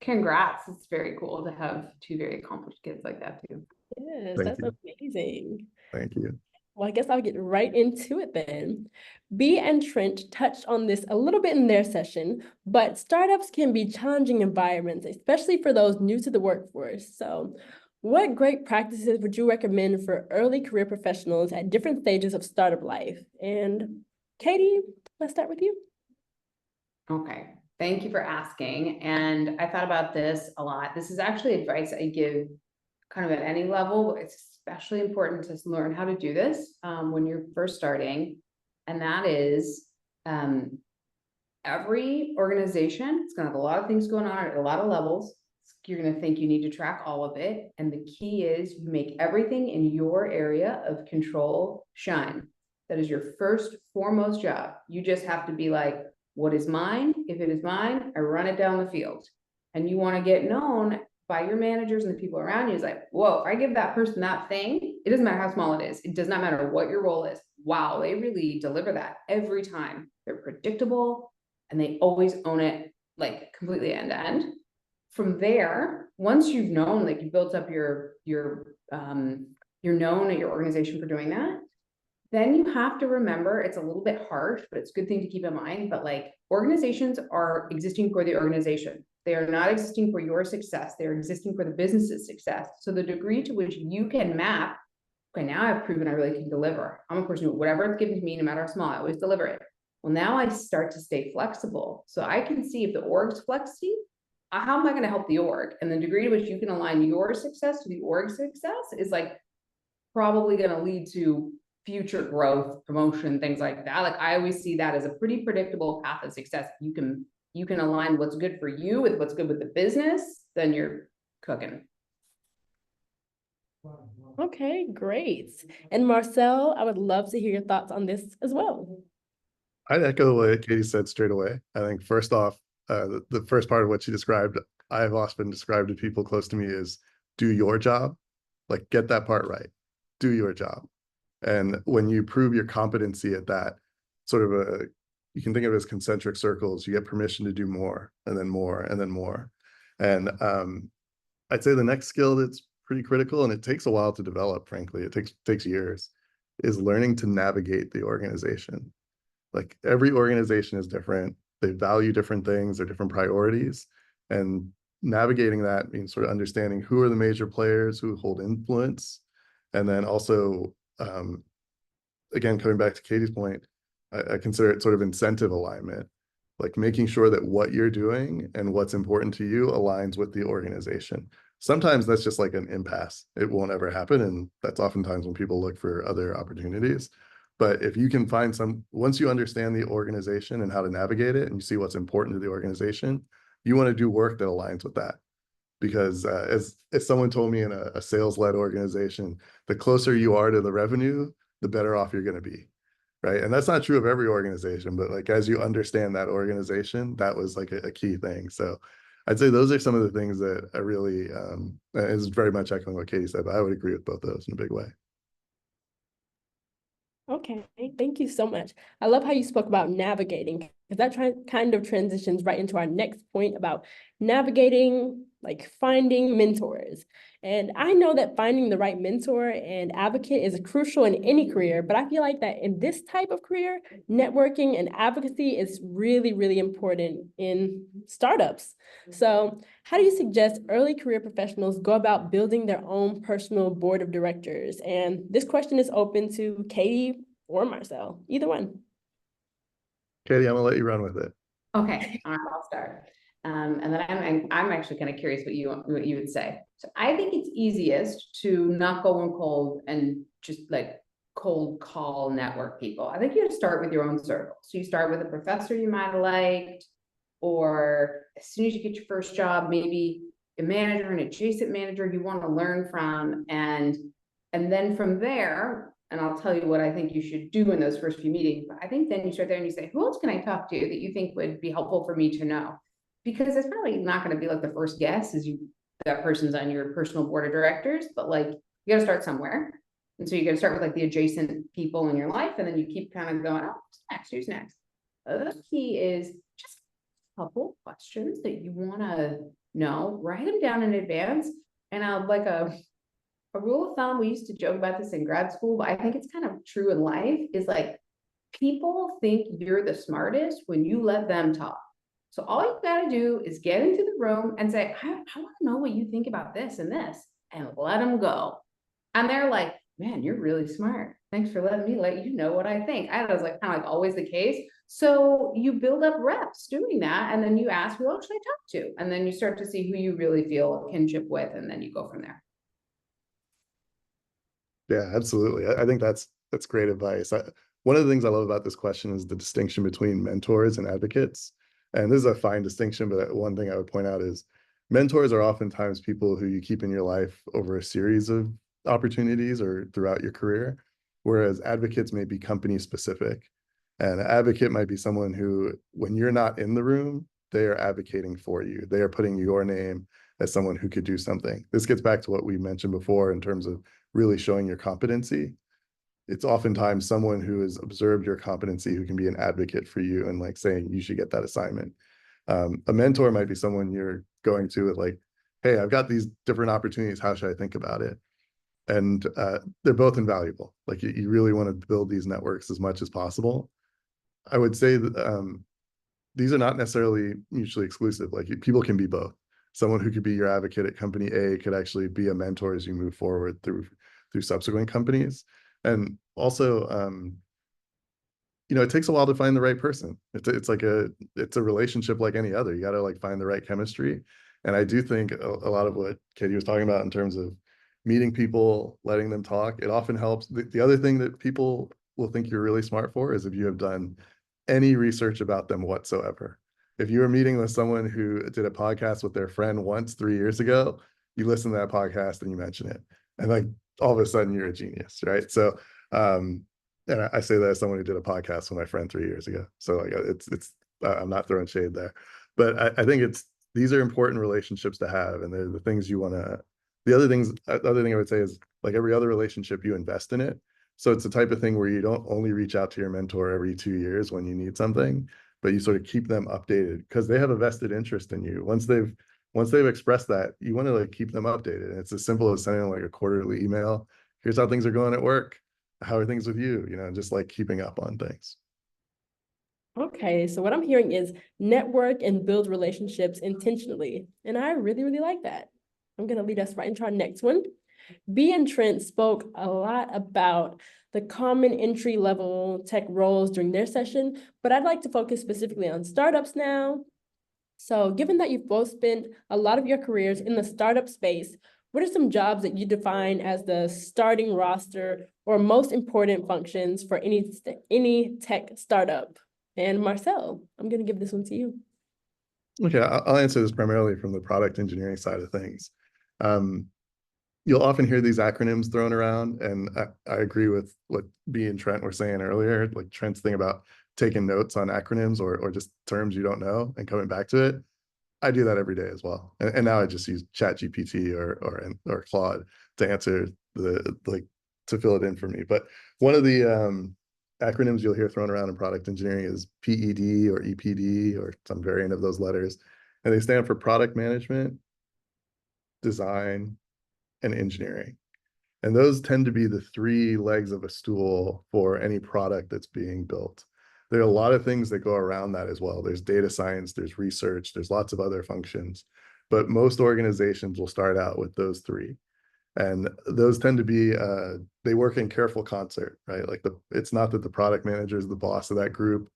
Congrats. It's very cool to have 2 very accomplished kids like that too. Yes, Thank that's you. amazing. Thank you. Well, I guess I'll get right into it then. Bee and Trent touched on this a little bit in their session, but startups can be challenging environments, especially for those new to the workforce. So what great practices would you recommend for early career professionals at different stages of startup life? And Katie, let's start with you. Okay, thank you for asking. And I thought about this a lot. This is actually advice I give kind of at any level, but it's especially important to learn how to do this when you're first starting. And that is every organization, it's gonna have a lot of things going on at a lot of levels. You're gonna think you need to track all of it. And the key is you make everything in your area of control shine. That is your first foremost job. You just have to be like, what is mine? If it is mine, I run it down the field. And you want to get known by your managers and the people around you. Is like, whoa, if I give that person that thing, it doesn't matter how small it is. It does not matter what your role is. Wow, they really deliver that every time. They're predictable and they always own it like completely end to end. From there, once you've known, like you built up you're known at your organization for doing that, then you have to remember, it's a little bit harsh, but it's a good thing to keep in mind. But like organizations are existing for the organization. They are not existing for your success. They're existing for the business's success. So the degree to which you can map, okay, now I've proven I really can deliver. I'm a person who, whatever it's given to me, no matter how small, I always deliver it. Well, now I start to stay flexible. So I can see if the org's flexing, how am I going to help the org? And the degree to which you can align your success to the org's success is like probably going to lead to future growth, promotion, things like that. Like I always see that as a pretty predictable path of success. You can align what's good for you with what's good with the business, then you're cooking. Okay, great. And Marcel, I would love to hear your thoughts on this as well. I'd echo what Katie said straight away. I think first off, the first part of what she described, I've often described to people close to me is do your job, like get that part right, do your job. And when you prove your competency at that, you can think of it as concentric circles. You get permission to do more and then more and then more. And I'd say the next skill that's pretty critical, and it takes a while to develop, frankly, it takes years, is learning to navigate the organization. Like every organization is different. They value different things, their different priorities. And navigating that means sort of understanding who are the major players who hold influence. And then also, again, coming back to Katie's point, I consider it sort of incentive alignment, like making sure that what you're doing and what's important to you aligns with the organization. Sometimes that's just like an impasse. It won't ever happen. And that's oftentimes when people look for other opportunities. But if you can find once you understand the organization and how to navigate it and you see what's important to the organization, you want to do work that aligns with that. Because as someone told me in a sales-led organization, the closer you are to the revenue, the better off you're going to be, right? And that's not true of every organization, but like as you understand that organization, that was like a key thing. So I'd say those are some of the things that I really is very much echoing what Katie said, but I would agree with both those in a big way. Okay, thank you so much. I love how you spoke about navigating, because that kind of transitions right into our next point about navigating like finding mentors. And I know that finding the right mentor and advocate is crucial in any career, but I feel like that in this type of career, networking and advocacy is really, really important in startups. So how do you suggest early career professionals go about building their own personal board of directors? And this question is open to Katie or Marcel, either one. Katie, I'm gonna let you run with it. Okay, all right, I'll start. And then I'm actually kind of curious what you would say. So I think it's easiest to not go in cold and just like cold call network people. I think you have to start with your own circle. So you start with a professor you might have liked, or as soon as you get your first job, maybe a manager, an adjacent manager you want to learn from, and then from there, and I'll tell you what I think you should do in those first few meetings. But I think then you start there and you say, who else can I talk to that you think would be helpful for me to know? Because it's probably not going to be like the first guess is that person's on your personal board of directors, but like you got to start somewhere. And so you got to start with like the adjacent people in your life, and then you keep kind of going, oh, who's next? Who's next? The key is just a couple questions that you want to know, write them down in advance. And I'll like a rule of thumb, we used to joke about this in grad school, but I think it's kind of true in life, is like people think you're the smartest when you let them talk. So all you got to do is get into the room and say, I want to know what you think about this and this, and let them go. And they're like, man, you're really smart. Thanks for letting me let you know what I think. I was like, kind of like always the case. So you build up reps doing that, and then you ask, who else should I talk to? And then you start to see who you really feel a kinship with, and then you go from there. Yeah, absolutely. I think that's great advice. One of the things I love about this question is the distinction between mentors and advocates. And this is a fine distinction, but one thing I would point out is mentors are oftentimes people who you keep in your life over a series of opportunities or throughout your career, whereas advocates may be company specific. And an advocate might be someone who, when you're not in the room, they are advocating for you. They are putting your name as someone who could do something. This gets back to what we mentioned before in terms of really showing your competency. It's oftentimes someone who has observed your competency who can be an advocate for you and like saying you should get that assignment. A mentor might be someone you're going to with like, hey, I've got these different opportunities. How should I think about it? And they're both invaluable. Like you really want to build these networks as much as possible. I would say that these are not necessarily mutually exclusive. Like people can be both. Someone who could be your advocate at company A could actually be a mentor as you move forward through subsequent companies. And also, it takes a while to find the right person. It's a relationship like any other. You got to like find the right chemistry. And I do think a lot of what Katie was talking about in terms of meeting people, letting them talk, it often helps. The other thing that people will think you're really smart for is if you have done any research about them whatsoever. If you were meeting with someone who did a podcast with their friend once 3 years ago, you listen to that podcast and you mention it. And like all of a sudden you're a genius, right? So, and I say that as someone who did a podcast with my friend 3 years ago. So like I'm not throwing shade there, but I think these are important relationships to have. And they're the things you want to, the other thing I would say is like every other relationship, you invest in it. So it's the type of thing where you don't only reach out to your mentor every 2 years when you need something, but you sort of keep them updated because they have a vested interest in you. Once they've expressed that, you want to like keep them updated. And it's as simple as sending like a quarterly email. Here's how things are going at work. How are things with you? Just like keeping up on things. Okay, so what I'm hearing is network and build relationships intentionally. And I really, really like that. I'm going to lead us right into our next one. B and Trent spoke a lot about the common entry level tech roles during their session, but I'd like to focus specifically on startups now. So given that you've both spent a lot of your careers in the startup space, what are some jobs that you define as the starting roster or most important functions for any tech startup? And Marcel, I'm going to give this one to you. Okay, I'll answer this primarily from the product engineering side of things. You'll often hear these acronyms thrown around, and I agree with what B and Trent were saying earlier. Like Trent's thing about taking notes on acronyms or just terms you don't know and coming back to it. I do that every day as well. And now I just use ChatGPT or Claude to answer to fill it in for me. But one of the acronyms you'll hear thrown around in product engineering is PED or EPD or some variant of those letters. And they stand for product management, design, and engineering. And those tend to be the three legs of a stool for any product that's being built. There are a lot of things that go around that as well. There's data science, there's research, there's lots of other functions, but most organizations will start out with those three. And those tend to be, they work in careful concert, right? Like it's not that the product manager is the boss of that group.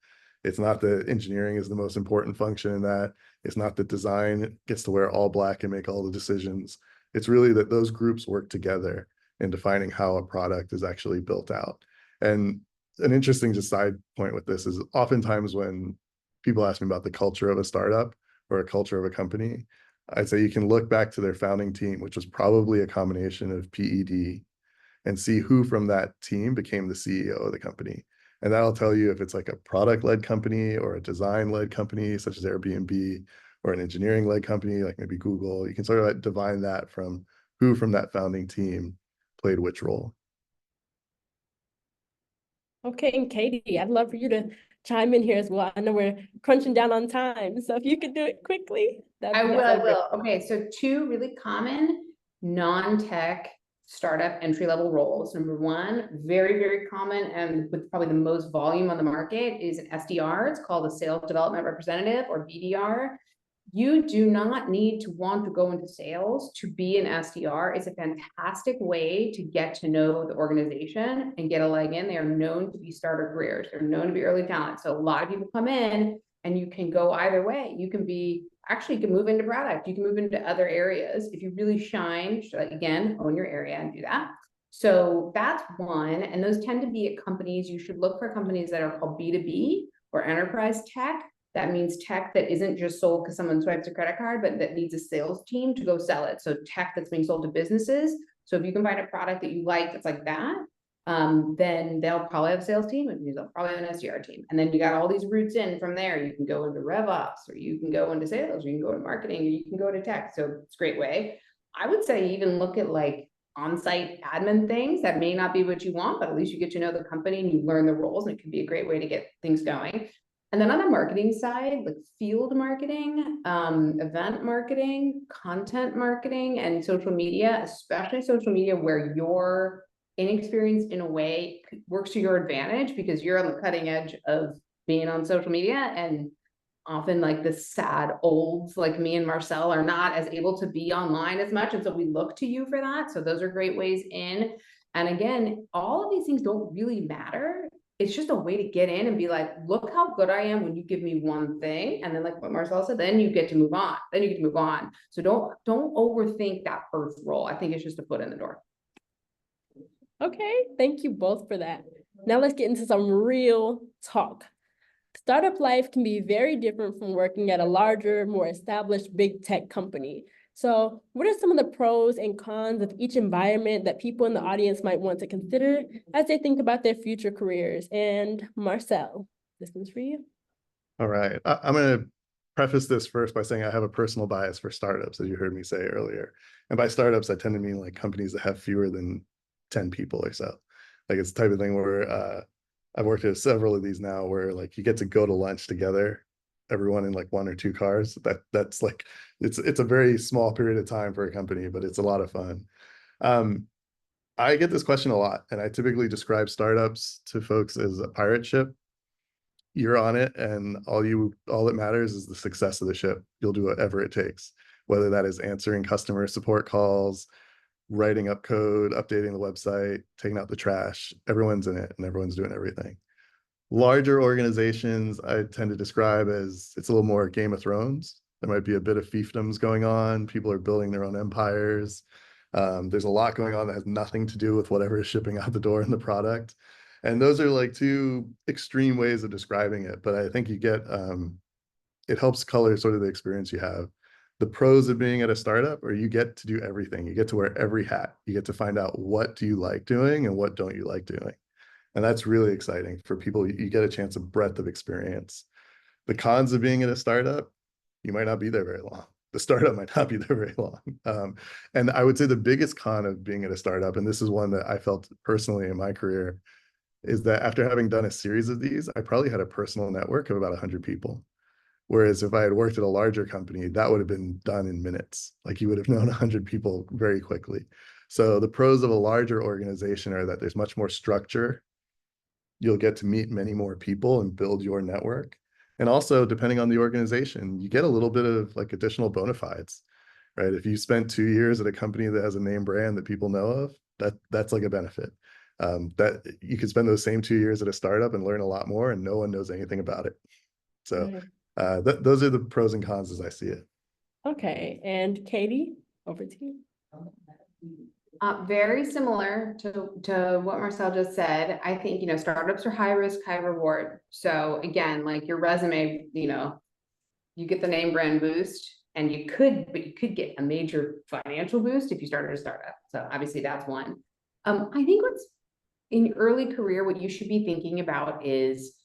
It's not that engineering is the most important function in that. It's not that design gets to wear all black and make all the decisions. It's really that those groups work together in defining how a product is actually built out. And an interesting just side point with this is oftentimes when people ask me about the culture of a startup or a culture of a company, I'd say you can look back to their founding team, which was probably a combination of PED, and see who from that team became the CEO of the company. And that'll tell you if it's like a product-led company or a design-led company, such as Airbnb, or an engineering-led company, like maybe Google. You can sort of like divine that from who from that founding team played which role. Okay, and Katie, I'd love for you to chime in here as well. I know we're crunching down on time, so if you could do it quickly, I that'd be will, I so will. Okay, so two really common non-tech startup entry-level roles. Number one, very, very common and with probably the most volume on the market is an SDR. It's called a sales development representative or BDR. You do not need to want to go into sales to be an SDR. It's a fantastic way to get to know the organization and get a leg in. They are known to be starter careers. They're known to be early talent. So a lot of people come in and you can go either way. You can be, actually you can move into product. You can move into other areas. If you really shine, again, own your area and do that. So that's one. And those tend to be at companies. You should look for companies that are called B2B or enterprise tech. That means tech that isn't just sold because someone swipes a credit card, but that needs a sales team to go sell it. So tech that's being sold to businesses. So if you can find a product that you like that's like that, then they'll probably have a sales team, and they'll probably have an SDR team. And then you got all these routes in from there. You can go into RevOps, or you can go into sales, or you can go into marketing, or you can go to tech. So it's a great way. I would say even look at like on-site admin things that may not be what you want, but at least you get to know the company and you learn the roles, and it can be a great way to get things going. And then on the marketing side, like field marketing, event marketing, content marketing, and social media, especially social media where your inexperience in a way works to your advantage because you're on the cutting edge of being on social media. And often like the sad olds like me and Marcel are not as able to be online as much. And so we look to you for that. So those are great ways in. And again, all of these things don't really matter. It's just a way to get in and be like, look how good I am when you give me one thing. And then like what Marcel said, then you get to move on. Then you get to move on. So don't overthink that first role. I think it's just a foot in the door. Okay, thank you both for that. Now let's get into some real talk. Startup life can be very different from working at a larger, more established big tech company. So what are some of the pros and cons of each environment that people in the audience might want to consider as they think about their future careers? And Marcel, this one's for you. All right. I'm going to preface this first by saying I have a personal bias for startups, as you heard me say earlier. And by startups, I tend to mean like companies that have fewer than 10 people or so. Like it's the type of thing where I've worked at several of these now where like you get to go to lunch together, everyone in like one or two cars. That's like, it's a very small period of time for a company, but it's a lot of fun. I get this question a lot, and I typically describe startups to folks as a pirate ship. You're on it, and all that matters is the success of the ship. You'll do whatever it takes, whether that is answering customer support calls, writing up code, updating the website, taking out the trash. Everyone's in it and everyone's doing everything. Larger organizations, I tend to describe as it's a little more Game of Thrones. There might be a bit of fiefdoms going on. People are building their own empires. There's a lot going on that has nothing to do with whatever is shipping out the door in the product. And those are like two extreme ways of describing it. But I think you get, it helps color sort of the experience you have. The pros of being at a startup are you get to do everything. You get to wear every hat. You get to find out what do you like doing and what don't you like doing. And that's really exciting for people. You get a chance of breadth of experience. The cons of being at a startup, you might not be there very long. The startup might not be there very long. And I would say the biggest con of being at a startup, and this is one that I felt personally in my career, is that after having done a series of these, I probably had a personal network of about 100 people. Whereas if I had worked at a larger company, that would have been done in minutes. Like you would have known 100 people very quickly. So the pros of a larger organization are that there's much more structure. You'll get to meet many more people and build your network. And also, depending on the organization, you get a little bit of like additional bona fides, right? If you spent 2 years at a company that has a name brand that people know of, that's like a benefit. That you could spend those same 2 years at a startup and learn a lot more, and no one knows anything about it. So those are the pros and cons as I see it. Okay, and Katie, over to you. Very similar to what Marcel just said. I think, startups are high risk, high reward. So again, like your resume, you get the name brand boost, and you could get a major financial boost if you started a startup. So obviously that's one. I think what's in early career, what you should be thinking about is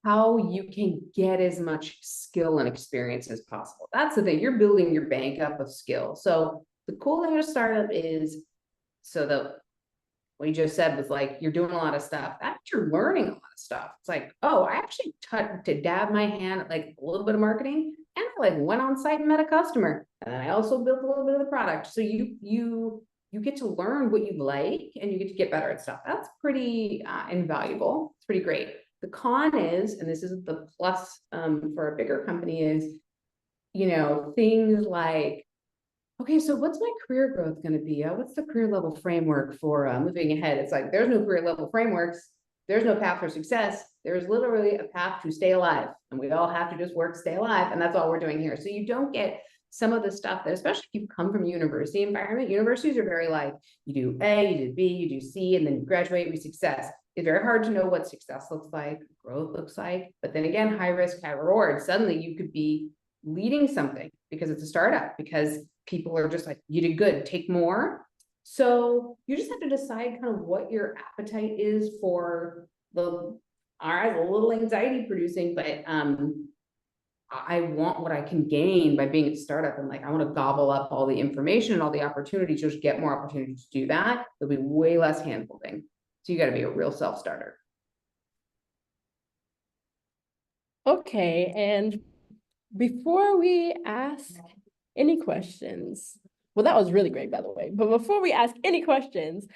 how you can get as much skill and experience as possible. That's the thing. You're building your bank up of skill. So the cool thing with a startup is, what you just said was like, you're doing a lot of stuff. That you're learning a lot of stuff. It's like, oh, I actually to dab my hand at like a little bit of marketing, and I like went on site and met a customer. And then I also built a little bit of the product. So you get to learn what you like, and you get to get better at stuff. That's pretty invaluable. It's pretty great. The con is, and this is the plus for a bigger company, is, things like, okay, so what's my career growth going to be? What's the career level framework for moving ahead? It's like, there's no career level frameworks. There's no path for success. There's literally a path to stay alive. And we all have to just work, stay alive. And that's all we're doing here. So you don't get some of the stuff that, especially if you come from a university environment, universities are very like, you do A, you do B, you do C, and then you graduate with success. It's very hard to know what success looks like, growth looks like. But then again, high risk, high reward. Suddenly you could be leading something because it's a startup, because people are just like, you did good, take more. So you just have to decide kind of what your appetite is for all right, a little anxiety producing, but I want what I can gain by being a startup, and like, I want to gobble up all the information and all the opportunities, just get more opportunity to do that. There'll be way less hand-holding. So you got to be a real self-starter. Okay, and before we ask any questions, well, that was really great, by the way, but before we ask any questions,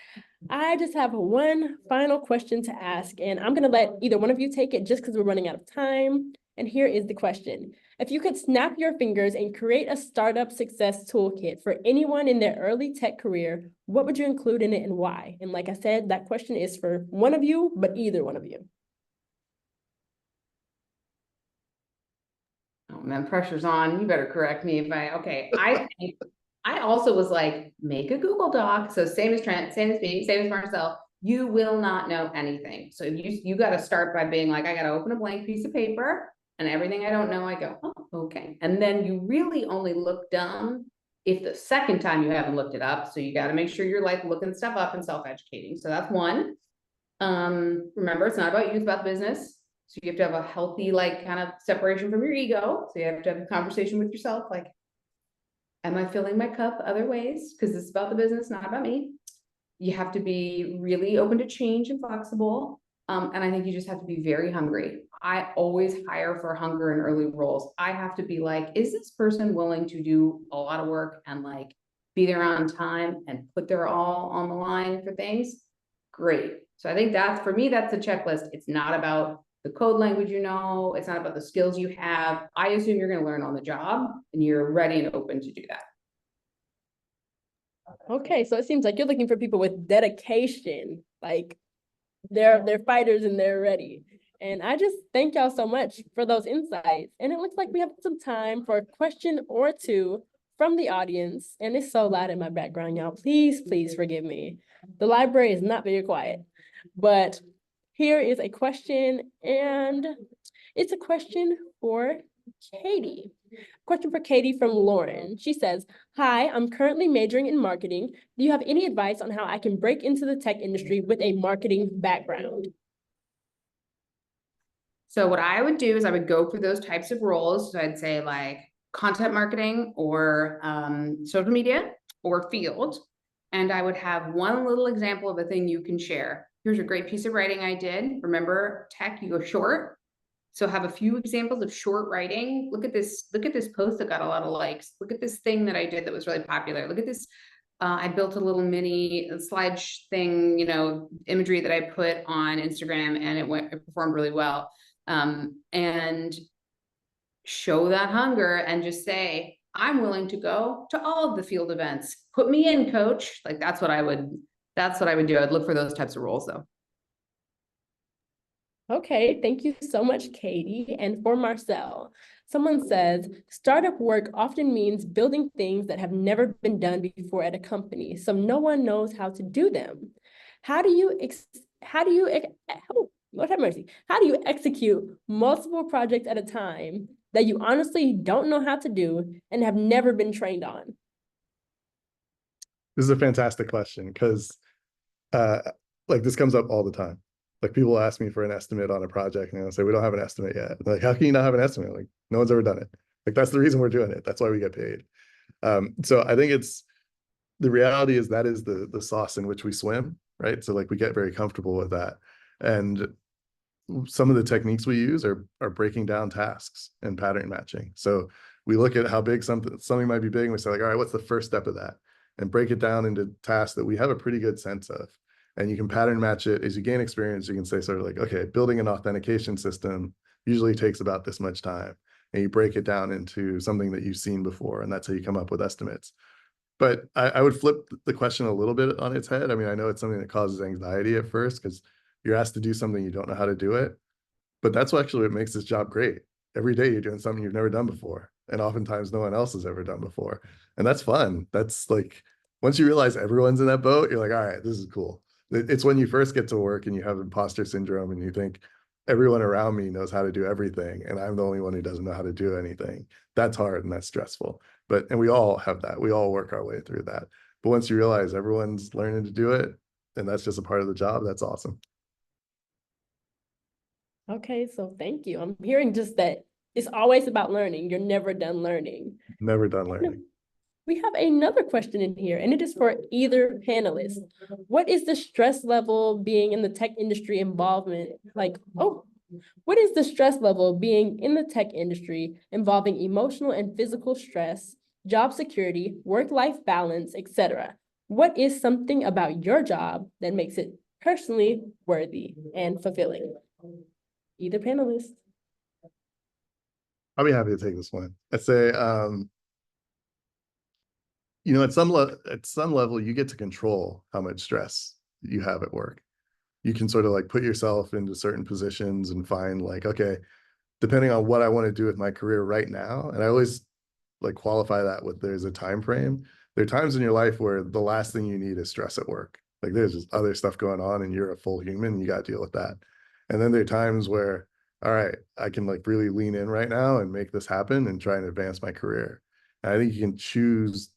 I just have one final question to ask, and I'm gonna let either one of you take it just because we're running out of time. And here is the question. If you could snap your fingers and create a startup success toolkit for anyone in their early tech career, what would you include in it and why? And like I said, that question is for one of you, but either one of you. Oh man, pressure's on. You better correct me if I think I also was like, make a Google Doc. So same as Trent, same as me, same as Marcel. You will not know anything. So you got to start by being like, I got to open a blank piece of paper, and everything I don't know, I go, oh, okay. And then you really only look dumb if the second time you haven't looked it up. So you got to make sure you're like looking stuff up and self-educating. So that's one. Remember, it's not about you, it's about the business. So you have to have a healthy, like, kind of separation from your ego. So you have to have a conversation with yourself, like, am I filling my cup other ways? Because it's about the business, not about me. You have to be really open to change and flexible. And I think you just have to be very hungry. I always hire for hunger in early roles. I have to be like, is this person willing to do a lot of work and like be there on time and put their all on the line for things? Great. So I think that's, for me, that's a checklist. It's not about the code language, it's not about the skills you have. I assume you're going to learn on the job and you're ready and open to do that. Okay, so it seems like you're looking for people with dedication, like they're fighters and they're ready. And I just thank y'all so much for those insights. And it looks like we have some time for a question or two from the audience. And it's so loud in my background, y'all. Please, please forgive me. The library is not very quiet, but here is a question, and it's a question for Katie. Question for Katie from Lauren. She says, hi, I'm currently majoring in marketing. Do you have any advice on how I can break into the tech industry with a marketing background? So what I would do is I would go for those types of roles. So I'd say like content marketing or social media or field. And I would have one little example of a thing you can share. Here's a great piece of writing I did. Remember, tech, you go short. So have a few examples of short writing. Look at this post that got a lot of likes. Look at this thing that I did that was really popular. Look at this. I built a little mini slide thing, imagery that I put on Instagram, and it performed really well. And show that hunger and just say, I'm willing to go to all of the field events. Put me in, coach. Like that's what I would do. I'd look for those types of roles though. Okay, thank you so much, Katie. And for Marcel, someone says, startup work often means building things that have never been done before at a company, so no one knows how to do them. How do you Lord have mercy. How do you execute multiple projects at a time that you honestly don't know how to do and have never been trained on? This is a fantastic question because like this comes up all the time. Like people ask me for an estimate on a project and I'll say, we don't have an estimate yet. Like, how can you not have an estimate? Like no one's ever done it. Like that's the reason we're doing it. That's why we get paid. So I think the reality is that is the sauce in which we swim, right? So like we get very comfortable with that. And some of the techniques we use are breaking down tasks and pattern matching. So we look at how big something might be big and we say like, all right, what's the first step of that? And break it down into tasks that we have a pretty good sense of. And you can pattern match it as you gain experience. You can say sort of like, okay, building an authentication system usually takes about this much time. And you break it down into something that you've seen before. And that's how you come up with estimates. But I would flip the question a little bit on its head. I mean, I know it's something that causes anxiety at first because you're asked to do something you don't know how to do it. But that's actually what makes this job great. Every day you're doing something you've never done before. And oftentimes no one else has ever done before. And that's fun. That's like, once you realize everyone's in that boat, you're like, all right, this is cool. It's when you first get to work and you have imposter syndrome and you think everyone around me knows how to do everything and I'm the only one who doesn't know how to do anything. That's hard and that's stressful. And we all have that. We all work our way through that. But once you realize everyone's learning to do it and that's just a part of the job, that's awesome. Okay, so thank you. I'm hearing just that it's always about learning. You're never done learning. Never done learning. We have another question in here, and it is for either panelist. What is the stress level being in the tech industry involvement? What is the stress level being in the tech industry involving emotional and physical stress, job security, work-life balance, etc.? What is something about your job that makes it personally worthy and fulfilling? Either panelist. I'll be happy to take this one. I'd say, at some level, you get to control how much stress you have at work. You can sort of like put yourself into certain positions and find like, okay, depending on what I want to do with my career right now, and I always like qualify that with there's a time frame. There are times in your life where the last thing you need is stress at work. Like there's just other stuff going on and you're a full human and you got to deal with that. And then there are times where, all right, I can like really lean in right now and make this happen and try and advance my career. And I think you can choose,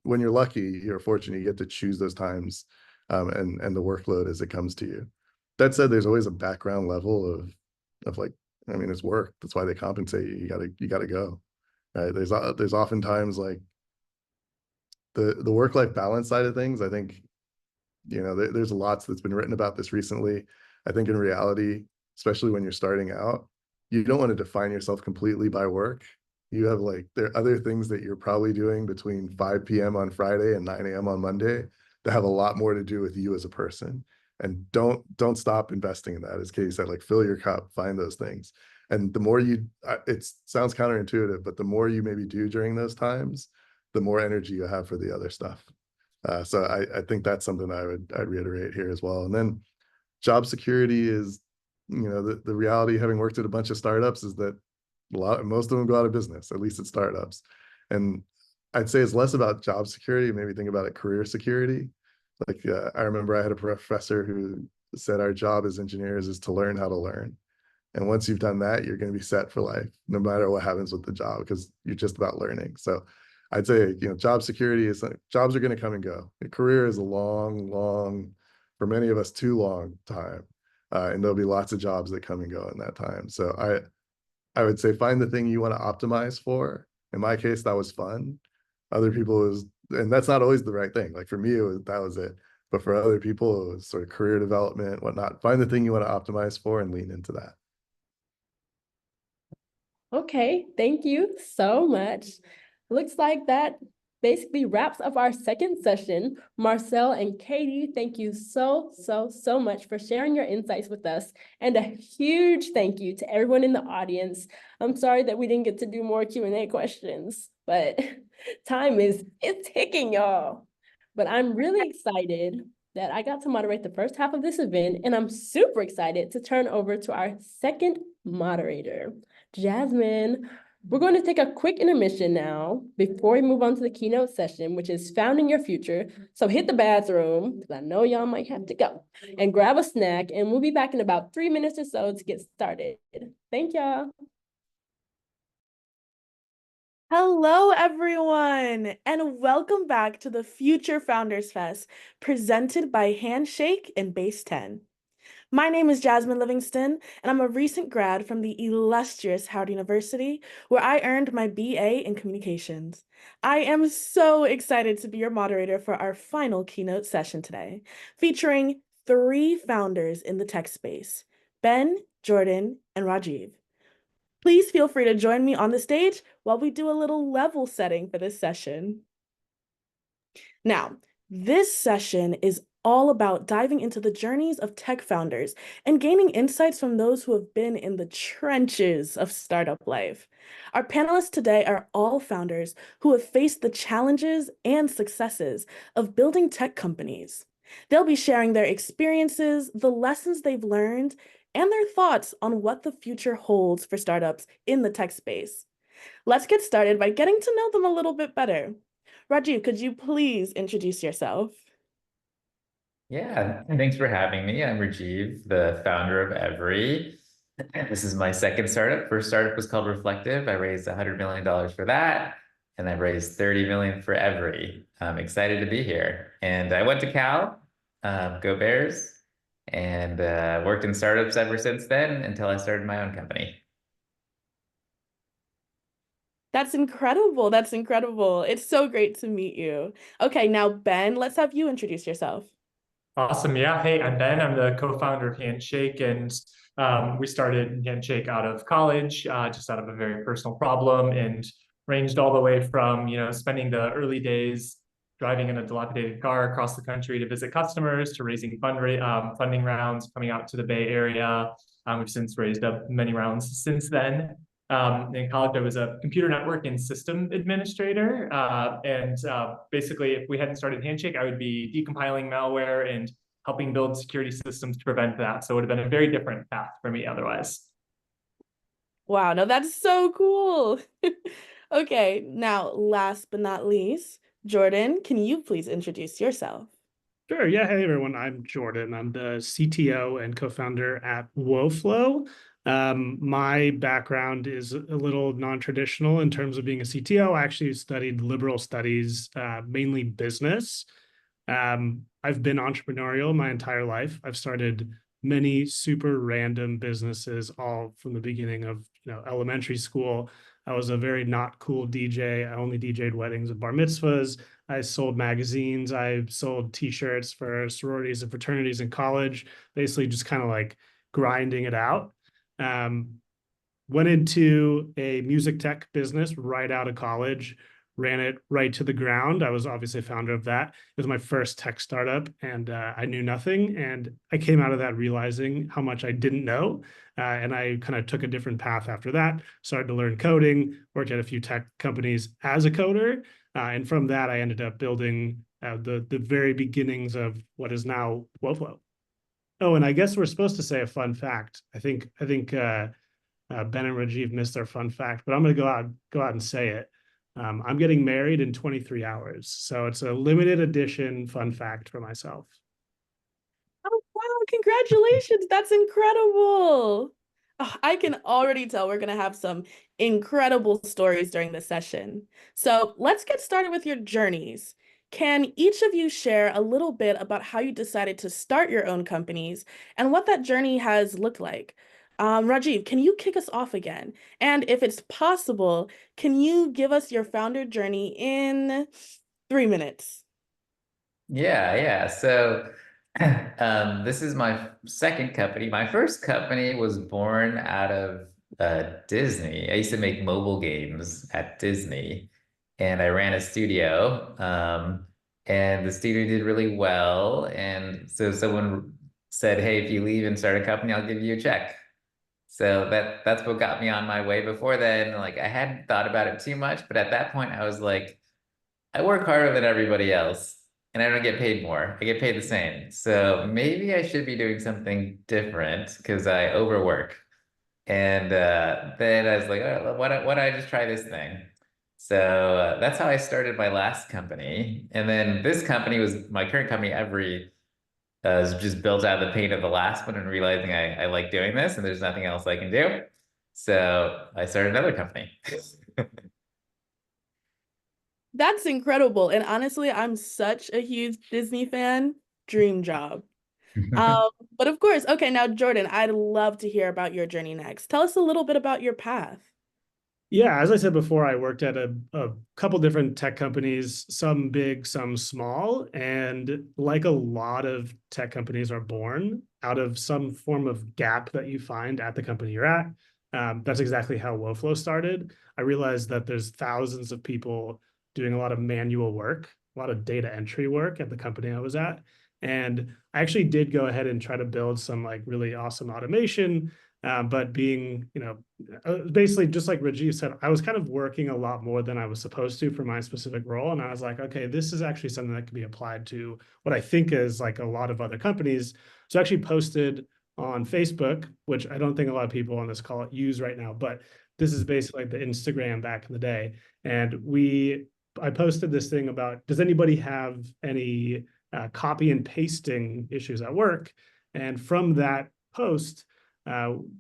when you're lucky, you're fortunate, you get to choose those times and the workload as it comes to you. That said, there's always a background level of like, I mean, it's work. That's why they compensate you. You gotta go. Right? There's oftentimes like the work-life balance side of things. I think, there's lots that's been written about this recently. I think in reality, especially when you're starting out, you don't want to define yourself completely by work. You have there are other things that you're probably doing between 5 p.m. on Friday and 9 a.m. on Monday that have a lot more to do with you as a person. And don't stop investing in that. As Katie said, like fill your cup, find those things. And the more it sounds counterintuitive, but the more you maybe do during those times, the more energy you have for the other stuff. So I think that's something I'd reiterate here as well. And then job security is, the reality, having worked at a bunch of startups, is that most of them go out of business, at least at startups. And I'd say it's less about job security, maybe think about it career security. Like I remember I had a professor who said our job as engineers is to learn how to learn. And once you've done that, you're going to be set for life, no matter what happens with the job, because you're just about learning. So I'd say, job security is jobs are going to come and go. A career is a long, for many of us, too long time. And there'll be lots of jobs that come and go in that time. So I would say find the thing you want to optimize for. In my case, that was fun. Other people and that's not always the right thing. Like for me, that was it. But for other people, it was sort of career development, whatnot. Find the thing you want to optimize for and lean into that. Okay, thank you so much. Looks like that basically wraps up our second session. Marcel and Katie, thank you so much for sharing your insights with us. And a huge thank you to everyone in the audience. I'm sorry that we didn't get to do more Q&A questions, but time is ticking, y'all. But I'm really excited that I got to moderate the first half of this event, and I'm super excited to turn over to our second moderator. Jasmine, we're going to take a quick intermission now before we move on to the keynote session, which is Founding Your Future. So hit the bathroom, because I know y'all might have to go, and grab a snack, and we'll be back in about 3 minutes or so to get started. Thank y'all. Hello, everyone, and welcome back to the Future Founders Fest presented by Handshake and Base10. My name is Jasmine Livingston, and I'm a recent grad from the illustrious Howard University, where I earned my BA in Communications. I am so excited to be your moderator for our final keynote session today, featuring 3 founders in the tech space, Ben, Jordan, and Rajiv. Please feel free to join me on the stage while we do a little level setting for this session. Now, this session is all about diving into the journeys of tech founders and gaining insights from those who have been in the trenches of startup life. Our panelists today are all founders who have faced the challenges and successes of building tech companies. They'll be sharing their experiences, the lessons they've learned, and their thoughts on what the future holds for startups in the tech space. Let's get started by getting to know them a little bit better. Rajiv, could you please introduce yourself? Yeah, thanks for having me. I'm Rajiv, the founder of Every. This is my second startup. First startup was called Reflective. I raised $100 million for that, and I've raised 30 million for Every. I'm excited to be here. And I went to Cal, go Bears, and worked in startups ever since then until I started my own company. That's incredible. That's incredible. It's so great to meet you. Okay, now Ben, let's have you introduce yourself. Awesome. Yeah. Hey, I'm Ben. I'm the co-founder of Handshake, and we started Handshake out of college, just out of a very personal problem, and ranged all the way from, spending the early days driving in a dilapidated car across the country to visit customers, to raising funding rounds, coming out to the Bay Area. We've since raised up many rounds since then. In college, I was a computer network and system administrator. Basically, if we hadn't started Handshake, I would be decompiling malware and helping build security systems to prevent that. So it would have been a very different path for me otherwise. Wow, no, that's so cool. Okay, now last but not least, Jordan, can you please introduce yourself? Sure. Yeah. Hey, everyone. I'm Jordan. I'm the CTO and co-founder at WoFlow. My background is a little non-traditional in terms of being a CTO. I actually studied liberal studies, mainly business. I've been entrepreneurial my entire life. I've started many super random businesses, all from the beginning of elementary school. I was a very not cool DJ. I only DJ'd weddings and bar mitzvahs. I sold magazines. I sold T-shirts for sororities and fraternities in college, basically just kind of like grinding it out. Went into a music tech business right out of college, ran it right to the ground. I was obviously a founder of that. It was my first tech startup, and I knew nothing. And I came out of that realizing how much I didn't know. And I kind of took a different path after that, started to learn coding, worked at a few tech companies as a coder. And from that, I ended up building the very beginnings of what is now WoFlow. Oh, and I guess we're supposed to say a fun fact. I think Ben and Rajiv missed their fun fact, but I'm going to go out and say it. I'm getting married in 23 hours, so it's a limited edition fun fact for myself. Oh, wow, congratulations. That's incredible. Oh, I can already tell we're going to have some incredible stories during this session. So let's get started with your journeys. Can each of you share a little bit about how you decided to start your own companies and what that journey has looked like? Rajiv, can you kick us off again? And if it's possible, can you give us your founder journey in 3 minutes? Yeah. So this is my second company. My first company was born out of Disney. I used to make mobile games at Disney, and I ran a studio. And the studio did really well. And so someone said, "Hey, if you leave and start a company, I'll give you a check." So that's what got me on my way. Before then, like I hadn't thought about it too much, but at that point I was like, I work harder than everybody else and I don't get paid more. I get paid the same. So maybe I should be doing something different because I overwork. And then I was like, oh, why don't I just try this thing? So that's how I started my last company. And then this company was my current company, Every, was just built out of the pain of the last one and realizing I like doing this and there's nothing else I can do. So I started another company. That's incredible. And honestly, I'm such a huge Disney fan. Dream job. Um, but of course, okay, now Jordan, I'd love to hear about your journey next. Tell us a little bit about your path. Yeah, as I said before, I worked at a couple different tech companies, some big, some small. And like a lot of tech companies are born out of some form of gap that you find at the company you're at. That's exactly how WoFlow started. I realized that there's thousands of people doing a lot of manual work, a lot of data entry work at the company I was at. And I actually did go ahead and try to build some like really awesome automation. But being, basically just like Rajiv said, I was kind of working a lot more than I was supposed to for my specific role. And I was like, okay, this is actually something that can be applied to what I think is like a lot of other companies. So I actually posted on Facebook, which I don't think a lot of people on this call use right now, but this is basically like the Instagram back in the day. And I posted this thing about, does anybody have any copy and pasting issues at work? And from that post,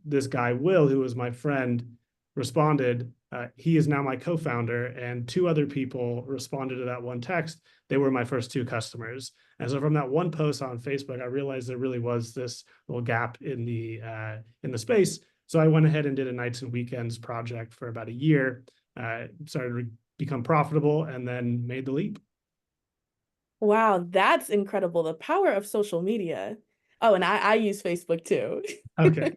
this guy, Will, who was my friend, responded. He is now my co-founder, and two other people responded to that one text. They were my first two customers. And so from that one post on Facebook, I realized there really was this little gap in the space. So I went ahead and did a nights and weekends project for about a year, started to become profitable, and then made the leap. Wow, that's incredible. The power of social media. Oh, and I use Facebook too. Okay.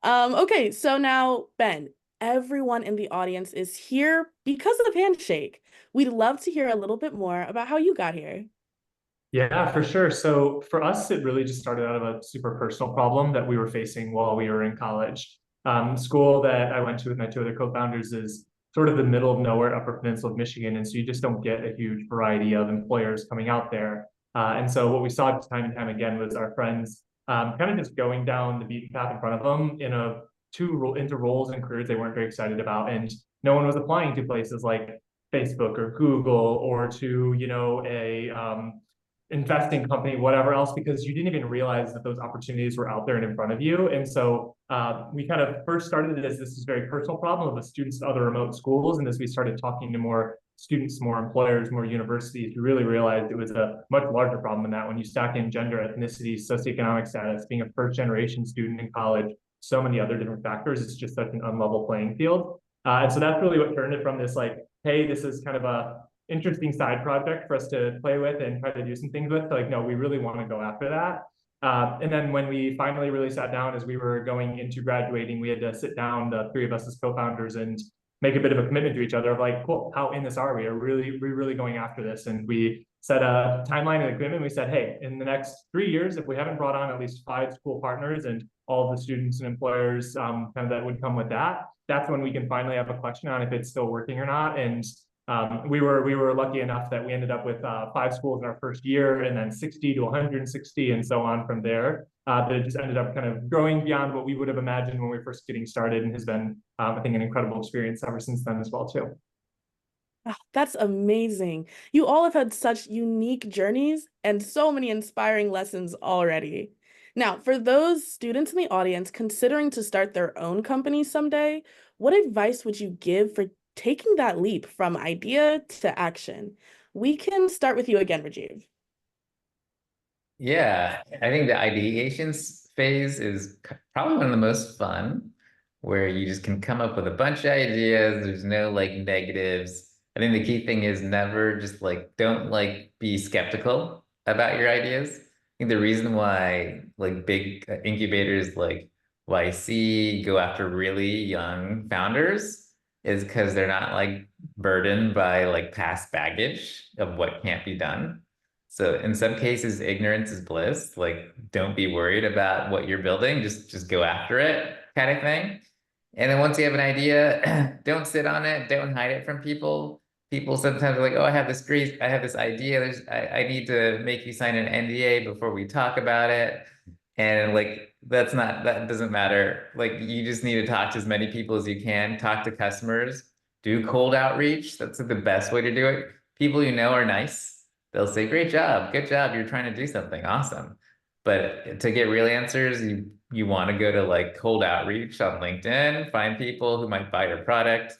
Okay, so now, Ben, everyone in the audience is here because of Handshake. We'd love to hear a little bit more about how you got here. Yeah, for sure. So for us, it really just started out of a super personal problem that we were facing while we were in college. School that I went to with my two other co-founders is sort of the middle of nowhere, Upper Peninsula of Michigan. And so you just don't get a huge variety of employers coming out there. And so what we saw time and time again was our friends kind of just going down the beaten path in front of them into roles and careers they weren't very excited about. And no one was applying to places like Facebook or Google or to, a investing company, whatever else, because you didn't even realize that those opportunities were out there and in front of you. And so we kind of first started it as this is very personal problem of the students to other remote schools. And as we started talking to more students, more employers, more universities, we really realized it was a much larger problem than that. When you stack in gender, ethnicity, socioeconomic status, being a first generation student in college, so many other different factors, it's just such an unlevel playing field. And so that's really what turned it from this like, hey, this is kind of a interesting side project for us to play with and try to do some things with. Like, no, we really want to go after that. And then when we finally really sat down as we were going into graduating, we had to sit down, the three of us as co-founders, and make a bit of a commitment to each other of like, cool, how in this are we? We're really going after this. And we set a timeline and a commitment. We said, hey, in the next 3 years, if we haven't brought on at least 5 school partners and all of the students and employers kind of that would come with that, that's when we can finally have a question on if it's still working or not. And we were lucky enough that we ended up with 5 schools in our first year, and then 60 to 160, and so on from there. That it just ended up kind of growing beyond what we would have imagined when we were first getting started, and has been, I think, an incredible experience ever since then as well too. Oh, that's amazing. You all have had such unique journeys and so many inspiring lessons already. Now, for those students in the audience considering to start their own company someday, what advice would you give for taking that leap from idea to action? We can start with you again, Rajiv. Yeah, I think the ideation phase is probably one of the most fun, where you just can come up with a bunch of ideas. There's no like negatives. I think the key thing is never just like, don't like be skeptical about your ideas. I think the reason why like big incubators like why I see go after really young founders is because they're not like burdened by like past baggage of what can't be done. So in some cases, ignorance is bliss. Like, don't be worried about what you're building. Just go after it, kind of thing. And then once you have an idea, don't sit on it. Don't hide it from people. People sometimes are like, "Oh, I have this idea. I need to make you sign an NDA before we talk about it." And like, that doesn't matter. Like, you just need to talk to as many people as you can. Talk to customers. Do cold outreach. That's like the best way to do it. People you know are nice. They'll say, "Great job, good job. You're trying to do something awesome." But to get real answers, you want to go to like cold outreach on LinkedIn, find people who might buy your product,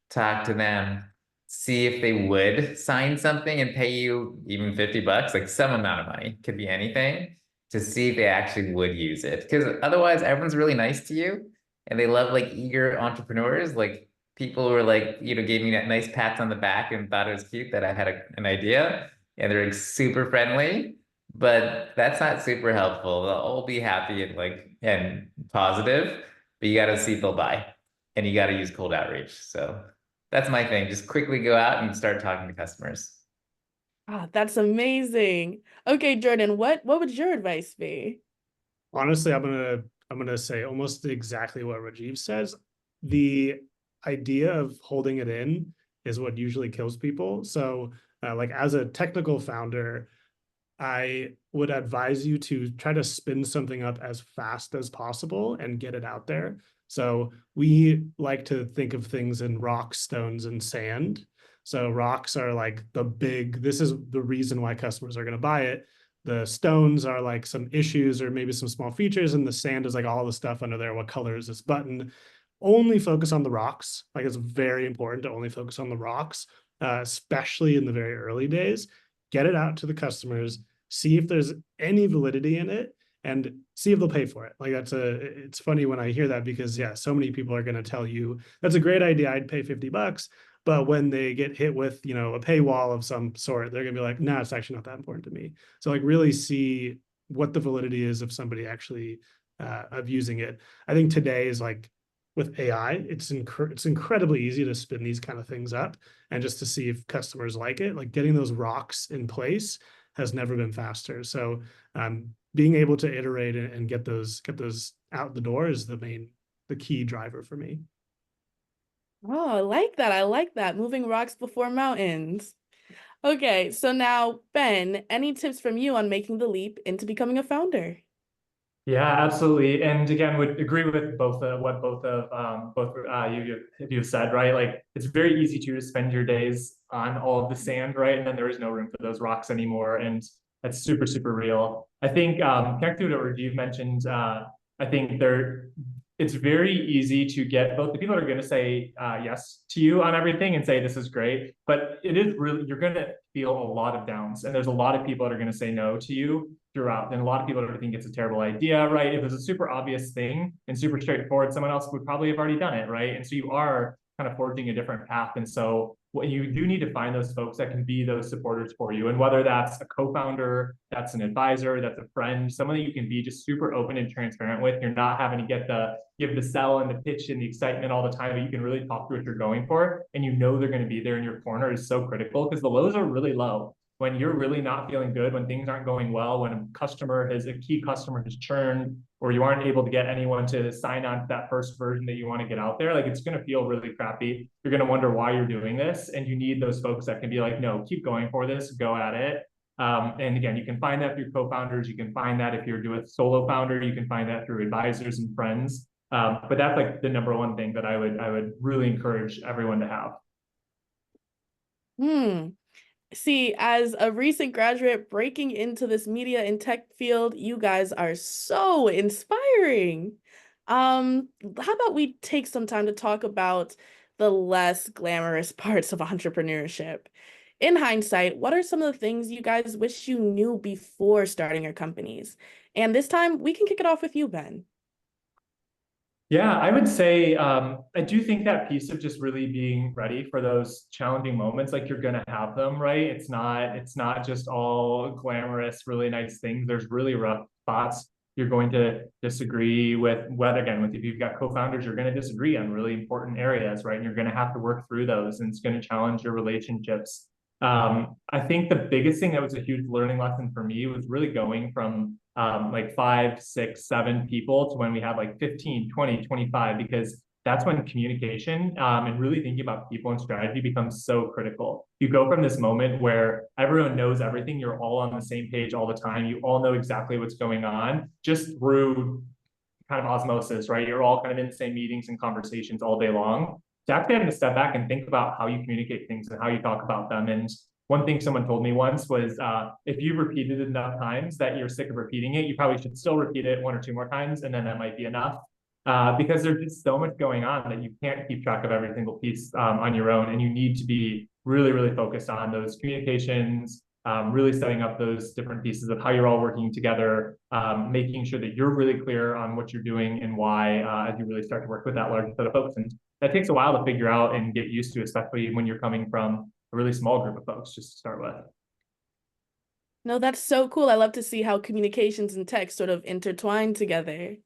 talk to them, see if they would sign something and pay you even $50, like some amount of money, could be anything, to see if they actually would use it. Because otherwise, everyone's really nice to you and they love like eager entrepreneurs, like people who are like, gave me that nice pats on the back and thought it was cute that I had an idea, and they're like super friendly. But that's not super helpful. They'll all be happy and positive, but you got to see if they'll buy, and you got to use cold outreach. So that's my thing. Just quickly go out and start talking to customers. Ah, that's amazing. Okay, Jordan, what would your advice be? Honestly, I'm gonna say almost exactly what Rajiv says. The idea of holding it in is what usually kills people. So, like as a technical founder, I would advise you to try to spin something up as fast as possible and get it out there. So we like to think of things in rocks, stones, and sand. So rocks are like this is the reason why customers are going to buy it. The stones are like some issues or maybe some small features, and the sand is like all the stuff under there. What color is this button? Only focus on the rocks. Like, it's very important to only focus on the rocks, especially in the very early days. Get it out to the customers, see if there's any validity in it, and see if they'll pay for it. Like, it's funny when I hear that, because yeah, so many people are going to tell you that's a great idea, I'd pay $50. But when they get hit with, a paywall of some sort, they're gonna be like, no, it's actually not that important to me. So like, really see what the validity is of somebody actually of using it. I think today is like, with AI, it's incredibly easy to spin these kind of things up and just to see if customers like it. Like, getting those rocks in place has never been faster. So being able to iterate and get those out the door is the key driver for me. Oh, I like that. I like that. Moving rocks before mountains. Okay, so now, Ben, any tips from you on making the leap into becoming a founder? Yeah, absolutely. And again, would agree with what you've said, right? Like, it's very easy to spend your days on all of the sand, right? And then there is no room for those rocks anymore. And that's super, super real. I think connected to what Rajiv mentioned, I think it's very easy to get both the people that are going to say yes to you on everything and say this is great, but it is really, you're going to feel a lot of downs, and there's a lot of people that are going to say no to you throughout, and a lot of people are going to think it's a terrible idea, right? If it's a super obvious thing and super straightforward, someone else would probably have already done it, right? And so you are kind of forging a different path. And so what you do need to find those folks that can be those supporters for you. And whether that's a co-founder, that's an advisor, that's a friend, someone that you can be just super open and transparent with. You're not having to give the sell and the pitch and the excitement all the time, but you can really talk through what you're going for. And they're going to be there in your corner is so critical, because the lows are really low. When you're really not feeling good, when things aren't going well, when a key customer has churned, or you aren't able to get anyone to sign on to that first version that you want to get out there, like, it's going to feel really crappy. You're going to wonder why you're doing this. And you need those folks that can be like, no, keep going for this, go at it. And again, you can find that through co-founders. You can find that if you're doing a solo founder, you can find that through advisors and friends. But that's like the number one thing that I would really encourage everyone to have. See, as a recent graduate breaking into this media and tech field, you guys are so inspiring. How about we take some time to talk about the less glamorous parts of entrepreneurship? In hindsight, what are some of the things you guys wish you knew before starting your companies? And this time, we can kick it off with you, Ben. Yeah, I would say I do think that piece of just really being ready for those challenging moments, like, you're gonna have them, right? It's not just all glamorous, really nice things. There's really rough spots. You're going to disagree with if you've got co-founders, you're going to disagree on really important areas, right? And you're going to have to work through those, and it's going to challenge your relationships. I think the biggest thing that was a huge learning lesson for me was really going from like 5, 6, 7 people to when we have like 15, 20, 25, because that's when communication and really thinking about people and strategy becomes so critical. You go from this moment where everyone knows everything, you're all on the same page all the time, you all know exactly what's going on, just through kind of osmosis, right? You're all kind of in the same meetings and conversations all day long. To actually having to step back and think about how you communicate things and how you talk about them. And one thing someone told me once was, if you repeated it enough times that you're sick of repeating it, you probably should still repeat it 1 or 2 more times, and then that might be enough. Because there's just so much going on that you can't keep track of every single piece on your own, and you need to be really, really focused on those communications, really setting up those different pieces of how you're all working together, making sure that you're really clear on what you're doing and why as you really start to work with that large set of folks. And that takes a while to figure out and get used to, especially when you're coming from a really small group of folks, just to start with. No, that's so cool. I love to see how communications and tech sort of intertwine together.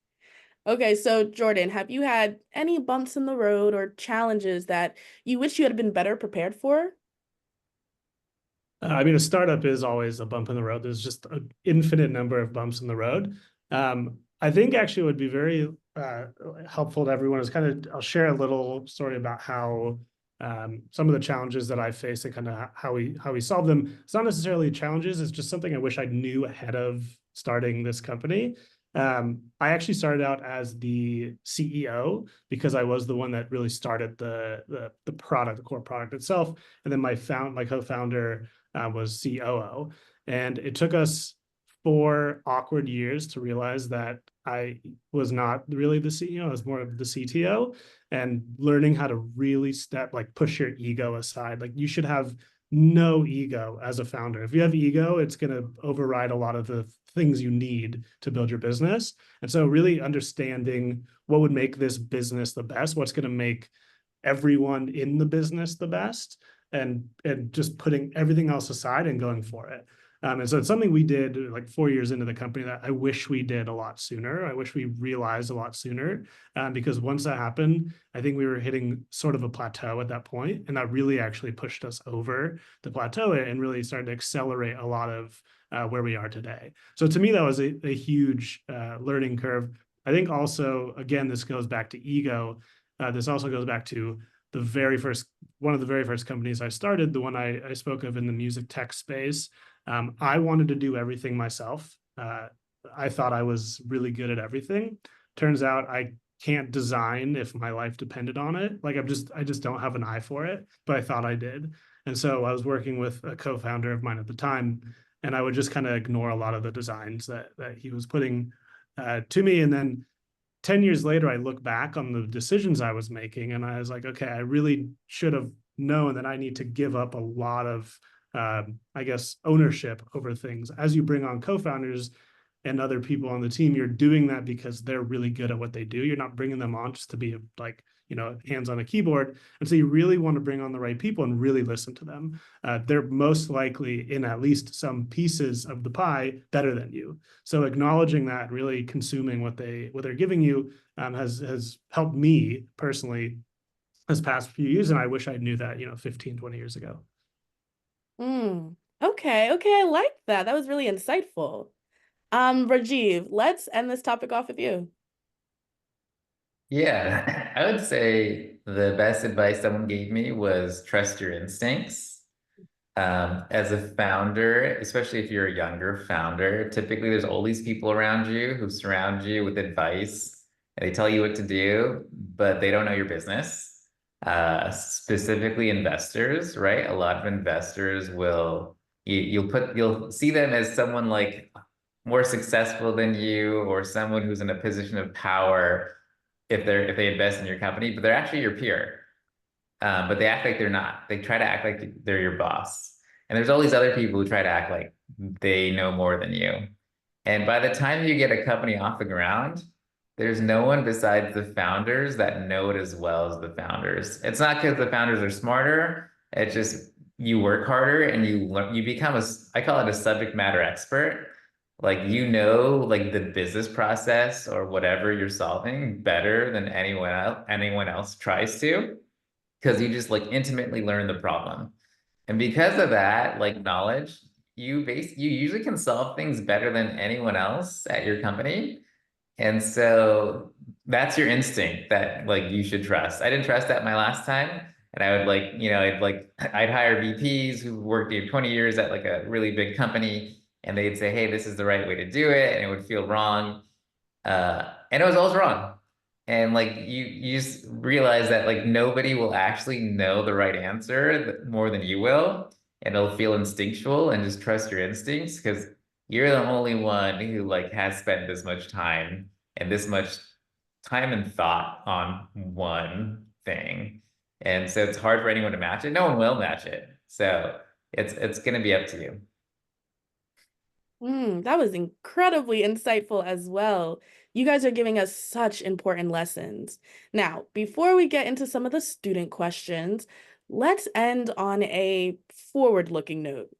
Okay, so Jordan, have you had any bumps in the road or challenges that you wish you had been better prepared for? I mean, a startup is always a bump in the road. There's just an infinite number of bumps in the road. I think actually it would be very helpful to everyone is I'll share a little story about how some of the challenges that I face and kind of how we solve them. It's not necessarily challenges, it's just something I wish I knew ahead of starting this company. I actually started out as the CEO because I was the one that really started the product, the core product itself. And then my co-founder was COO. And it took us 4 awkward years to realize that I was not really the CEO, I was more of the CTO, and learning how to really push your ego aside. Like, you should have no ego as a founder. If you have ego, it's going to override a lot of the things you need to build your business. And so really understanding what would make this business the best, what's going to make everyone in the business the best, and just putting everything else aside and going for it. And so it's something we did like 4 years into the company that I wish we did a lot sooner. I wish we realized a lot sooner, because once that happened, I think we were hitting sort of a plateau at that point, and that really actually pushed us over the plateau and really started to accelerate a lot of where we are today. So to me, that was a huge learning curve. I think also, again, this goes back to ego. This also goes back to one of the very first companies I started, the one I spoke of in the music tech space. I wanted to do everything myself. I thought I was really good at everything. Turns out I can't design if my life depended on it. Like, I just don't have an eye for it, but I thought I did. And so I was working with a co-founder of mine at the time, and I would just kind of ignore a lot of the designs that he was putting to me. And then 10 years later, I look back on the decisions I was making, and I was like, okay, I really should have known that I need to give up a lot of ownership over things. As you bring on co-founders and other people on the team, you're doing that because they're really good at what they do. You're not bringing them on just to be hands on a keyboard. And so you really want to bring on the right people and really listen to them. They're most likely in at least some pieces of the pie better than you. So acknowledging that, really consuming what they're giving you has helped me personally this past few years. And I wish I knew that, 15, 20 years ago. Okay, I like that. That was really insightful. Rajiv, let's end this topic off with you. Yeah, I would say the best advice someone gave me was trust your instincts. As a founder, especially if you're a younger founder, typically there's all these people around you who surround you with advice, and they tell you what to do, but they don't know your business. Specifically investors, right? A lot of investors you'll see them as someone like more successful than you, or someone who's in a position of power if they invest in your company, but they're actually your peer. But they act like they're not. They try to act like they're your boss. And there's all these other people who try to act like they know more than you. And by the time you get a company off the ground, there's no one besides the founders that know it as well as the founders. It's not because the founders are smarter. It's just you work harder and you become I call it a subject matter expert. Like, you know, like the business process or whatever you're solving better than anyone else tries to, because you just like intimately learn the problem. And because of that, like knowledge, you usually can solve things better than anyone else at your company. And so that's your instinct that like you should trust. I didn't trust that my last time. And I would like, I'd hire VPs who worked here 20 years at like a really big company, and they'd say, hey, this is the right way to do it. And it would feel wrong. And it was always wrong. And like you just realize that like nobody will actually know the right answer more than you will. And it'll feel instinctual, and just trust your instincts, because you're the only one who like has spent this much time and this much time and thought on one thing. And so it's hard for anyone to match it. No one will match it. So it's gonna be up to you. That was incredibly insightful as well. You guys are giving us such important lessons. Now, before we get into some of the student questions, let's end on a forward-looking note.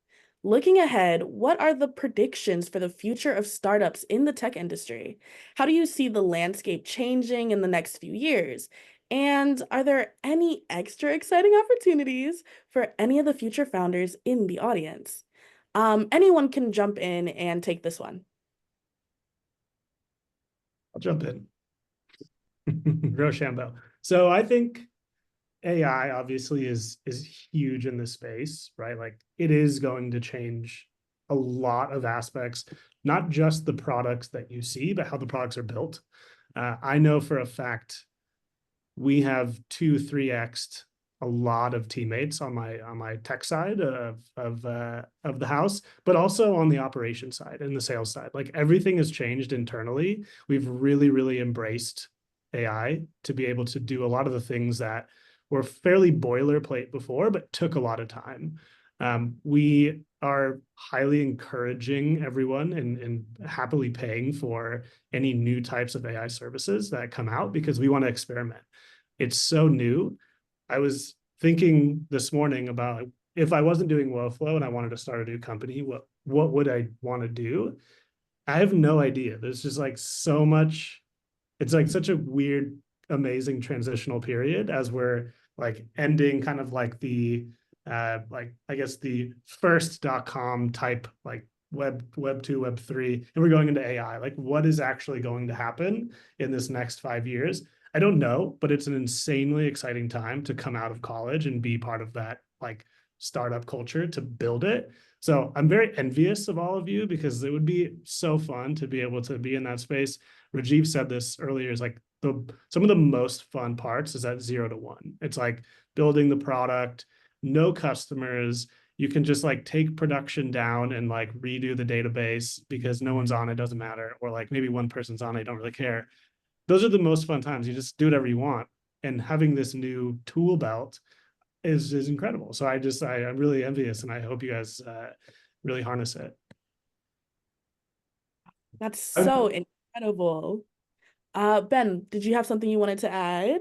Looking ahead, what are the predictions for the future of startups in the tech industry? How do you see the landscape changing in the next few years? And are there any extra exciting opportunities for any of the future founders in the audience? Anyone can jump in and take this one. I'll jump in. Rochambeau. So I think AI obviously is huge in this space, right? Like it is going to change a lot of aspects, not just the products that you see, but how the products are built. I know for a fact we have 2-3x'd a lot of teammates on my tech side of the house, but also on the operation side and the sales side. Like everything has changed internally. We've really embraced AI to be able to do a lot of the things that were fairly boilerplate before, but took a lot of time. We are highly encouraging everyone and happily paying for any new types of AI services that come out, because we want to experiment. It's so new. I was thinking this morning about if I wasn't doing Woflow and I wanted to start a new company, what would I want to do? I have no idea. There's just like so much. It's like such a weird, amazing transitional period as we're like ending kind of like the like I guess the first.com type like web 2, web 3, and we're going into AI. Like what is actually going to happen in this next 5 years? I don't know, but it's an insanely exciting time to come out of college and be part of that like startup culture to build it. So I'm very envious of all of you, because it would be so fun to be able to be in that space. Rajiv said this earlier, is like some of the most fun parts is at 0 to 1. It's like building the product, no customers. You can just like take production down and like redo the database because no one's on it, doesn't matter. Or like maybe one person's on it, you don't really care. Those are the most fun times. You just do whatever you want. And having this new tool belt is incredible. So I'm really envious, and I hope you guys really harness it. That's so incredible. Ben, did you have something you wanted to add?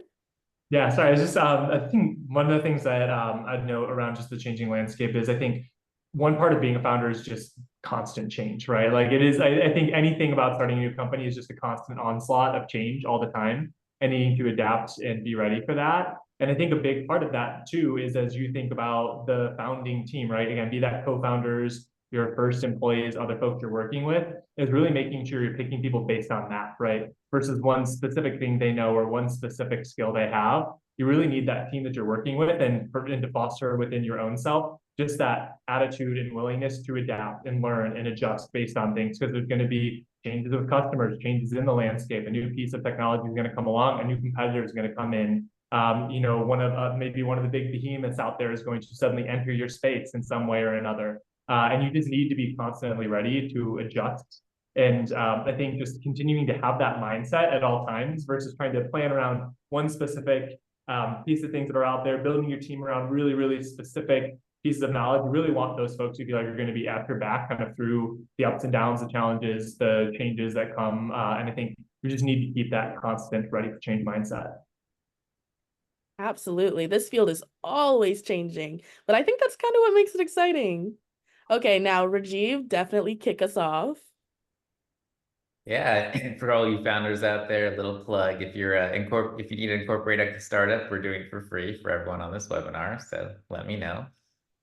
Yeah, sorry. I was just I think one of the things that I'd note around just the changing landscape is I think one part of being a founder is just constant change, right? Like it is, I think anything about starting a new company is just a constant onslaught of change all the time, and needing to adapt and be ready for that. And I think a big part of that too is as you think about the founding team, right? Again, be that co-founders, your first employees, other folks you're working with, is really making sure you're picking people based on that, right? Versus one specific thing they know or one specific skill they have. You really need that team that you're working with, and to foster within your own self just that attitude and willingness to adapt and learn and adjust based on things, because there's going to be changes with customers, changes in the landscape, a new piece of technology is going to come along, a new competitor is going to come in. Maybe one of the big behemoths out there is going to suddenly enter your space in some way or another. And you just need to be constantly ready to adjust. And I think just continuing to have that mindset at all times versus trying to plan around one specific piece of things that are out there, building your team around really specific pieces of knowledge. You really want those folks who feel like you're going to be at your back kind of through the ups and downs, the challenges, the changes that come. And I think we just need to keep that constant ready for change mindset. Absolutely. This field is always changing, but I think that's kind of what makes it exciting. Okay, now Rajiv, definitely kick us off. Yeah, for all you founders out there, a little plug. If you're if you need to incorporate a startup, we're doing it for free for everyone on this webinar. So let me know.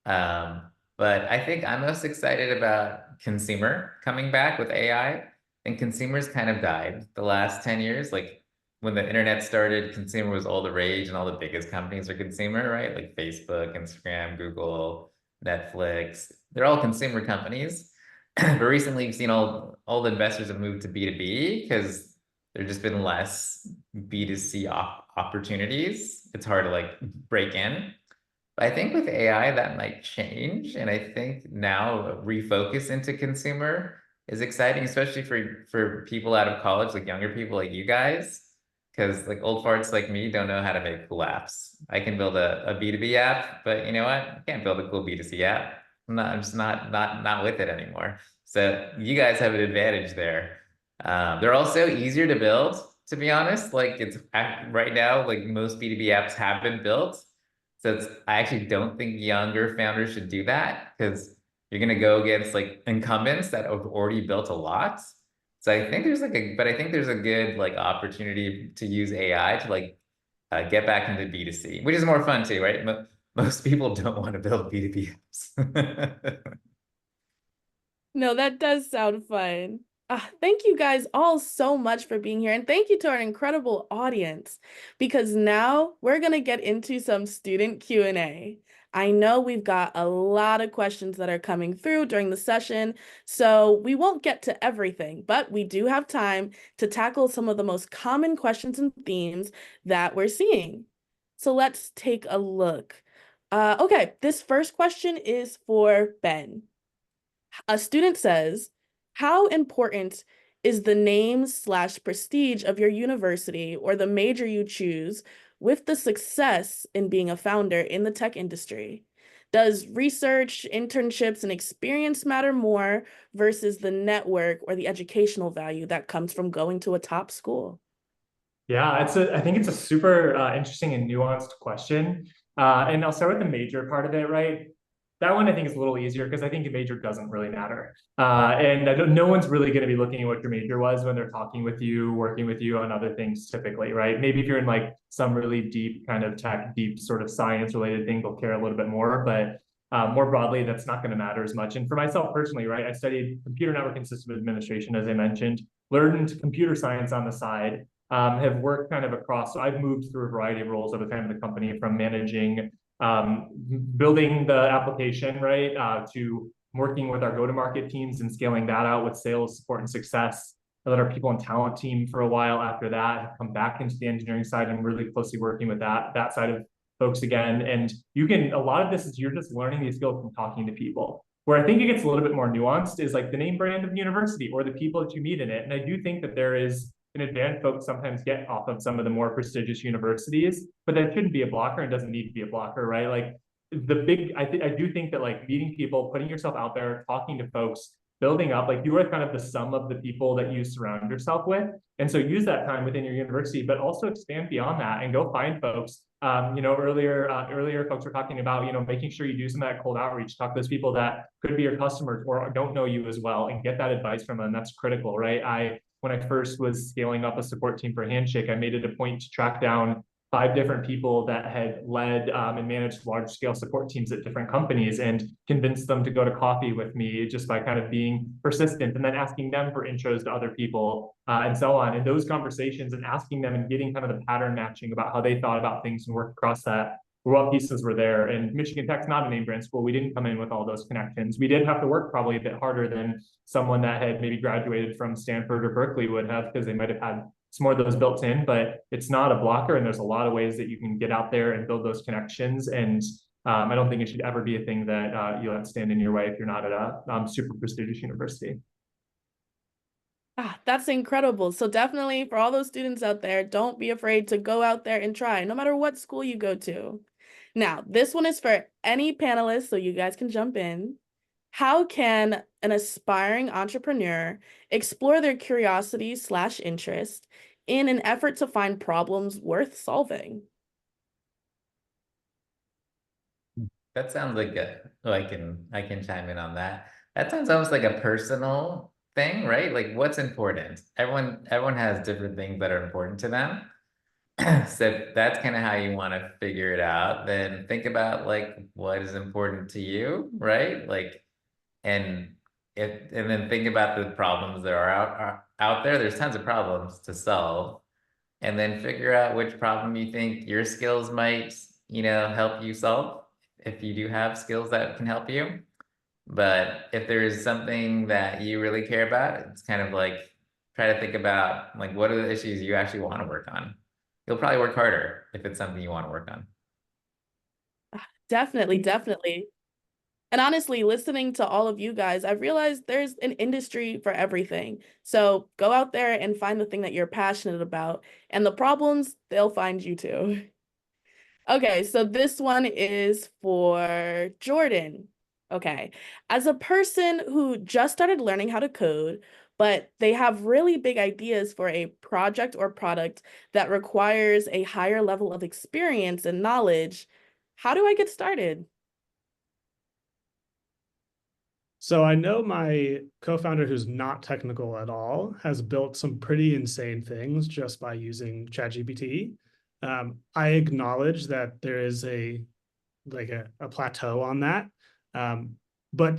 Um, but I think I'm most excited about consumer coming back with AI. And consumers kind of died the last 10 years. Like when the internet started, consumer was all the rage, and all the biggest companies are consumer, right? Like Facebook, Instagram, Google, Netflix. They're all consumer companies. But recently, you've seen all the investors have moved to B2B because there's just been less B2C opportunities. It's hard to like break in. But I think with AI that might change, and I think now refocus into consumer is exciting, especially for people out of college, like younger people like you guys, because like old farts like me don't know how to make cool apps. I can build a B2B app, but you know what? I can't build a cool B2C app. I'm just not with it anymore. So you guys have an advantage there. They're also easier to build, to be honest. Like it's right now, like most B2B apps have been built. So I actually don't think younger founders should do that because you're going to go against like incumbents that have already built a lot. So I think there's a good like opportunity to use AI to like get back into B2C, which is more fun too, right? Most people don't want to build B2B apps. No, that does sound fun. Thank you guys all so much for being here. And thank you to our incredible audience, because now we're going to get into some student Q&A. I know we've got a lot of questions that are coming through during the session, so we won't get to everything, but we do have time to tackle some of the most common questions and themes that we're seeing. So let's take a look. Okay, this first question is for Ben. A student says, how important is the name/prestige of your university or the major you choose with the success in being a founder in the tech industry? Does research, internships, and experience matter more versus the network or the educational value that comes from going to a top school? Yeah, I think it's a super interesting and nuanced question. And I'll start with the major part of it, right? That one I think is a little easier because I think the major doesn't really matter. And no one's really going to be looking at what your major was when they're talking with you, working with you on other things typically, right? Maybe if you're in like some really deep kind of tech, deep sort of science related thing, they'll care a little bit more. But more broadly, that's not going to matter as much. And for myself personally, right, I studied computer network and system administration, as I mentioned, learned computer science on the side, have worked kind of across. So I've moved through a variety of roles over time in the company, from managing building the application, right, to working with our go-to-market teams and scaling that out with sales, support, and success. I led our people and talent team for a while after that, have come back into the engineering side and really closely working with that side of folks again. And a lot of this is you're just learning these skills from talking to people. Where I think it gets a little bit more nuanced is like the name brand of the university or the people that you meet in it. And I do think that there is an advantage folks sometimes get off of some of the more prestigious universities, but that shouldn't be a blocker and doesn't need to be a blocker, right? Like I do think that like meeting people, putting yourself out there, talking to folks, building up, like you are kind of the sum of the people that you surround yourself with. And so use that time within your university, but also expand beyond that and go find folks. Earlier folks were talking about, making sure you do some of that cold outreach, talk to those people that could be your customers or don't know you as well and get that advice from them. That's critical, right? When I first was scaling up a support team for Handshake, I made it a point to track down 5 different people that had led and managed large scale support teams at different companies and convinced them to go to coffee with me just by kind of being persistent and then asking them for intros to other people and so on. And those conversations and asking them and getting kind of the pattern matching about how they thought about things and work across that, what pieces were there. And Michigan Tech's not a name brand school. We didn't come in with all those connections. We did have to work probably a bit harder than someone that had maybe graduated from Stanford or Berkeley would have, because they might have had some more of those built in, but it's not a blocker. And there's a lot of ways that you can get out there and build those connections. And I don't think it should ever be a thing that you let stand in your way if you're not at a super prestigious university. That's incredible. So definitely for all those students out there, don't be afraid to go out there and try, no matter what school you go to. Now, this one is for any panelist, so you guys can jump in. How can an aspiring entrepreneur explore their curiosity/interest in an effort to find problems worth solving? That sounds like I can chime in on that. That sounds almost like a personal thing, right? Like what's important? Everyone has different things that are important to them. So if that's kind of how you want to figure it out, then think about like what is important to you, right? Like, and and then think about the problems that are out there. There's tons of problems to solve, and then figure out which problem you think your skills might, help you solve, if you do have skills that can help you. But if there's something that you really care about, it's kind of like try to think about like what are the issues you actually want to work on. You'll probably work harder if it's something you want to work on. Definitely, definitely. And honestly, listening to all of you guys, I've realized there's an industry for everything. So go out there and find the thing that you're passionate about, and the problems, they'll find you too. Okay, so this one is for Jordan. Okay, as a person who just started learning how to code, but they have really big ideas for a project or product that requires a higher level of experience and knowledge, how do I get started? So I know my co-founder, who's not technical at all, has built some pretty insane things just by using ChatGPT. I acknowledge that there is a plateau on that, but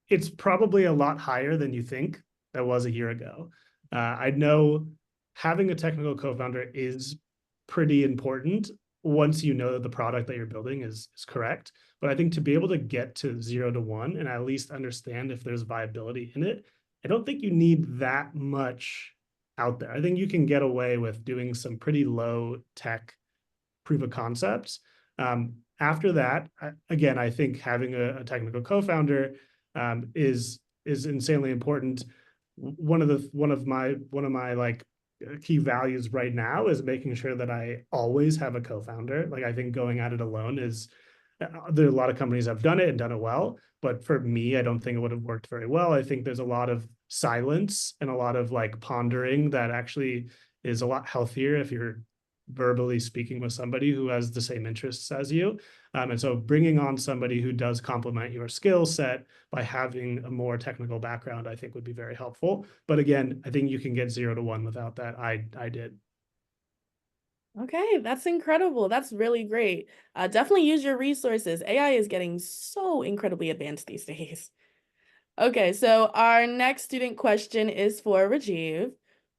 it's probably a lot higher than you think that was a year ago. I know having a technical co-founder is pretty important once you know that the product that you're building is correct. But I think to be able to get to 0 to 1 and at least understand if there's viability in it, I don't think you need that much out there. I think you can get away with doing some pretty low tech proof of concepts. After that, again, I think having a technical co-founder is insanely important. One of my like key values right now is making sure that I always have a co-founder. Like I think going at it alone is, there are a lot of companies have done it and done it well, but for me, I don't think it would have worked very well. I think there's a lot of silence and a lot of like pondering that actually is a lot healthier if you're verbally speaking with somebody who has the same interests as you. And so bringing on somebody who does complement your skill set by having a more technical background, I think would be very helpful. But again, I think you can get 0 to 1 without that. I did. Okay, that's incredible. That's really great. Definitely use your resources. AI is getting so incredibly advanced these days. Okay, so our next student question is for Rajiv.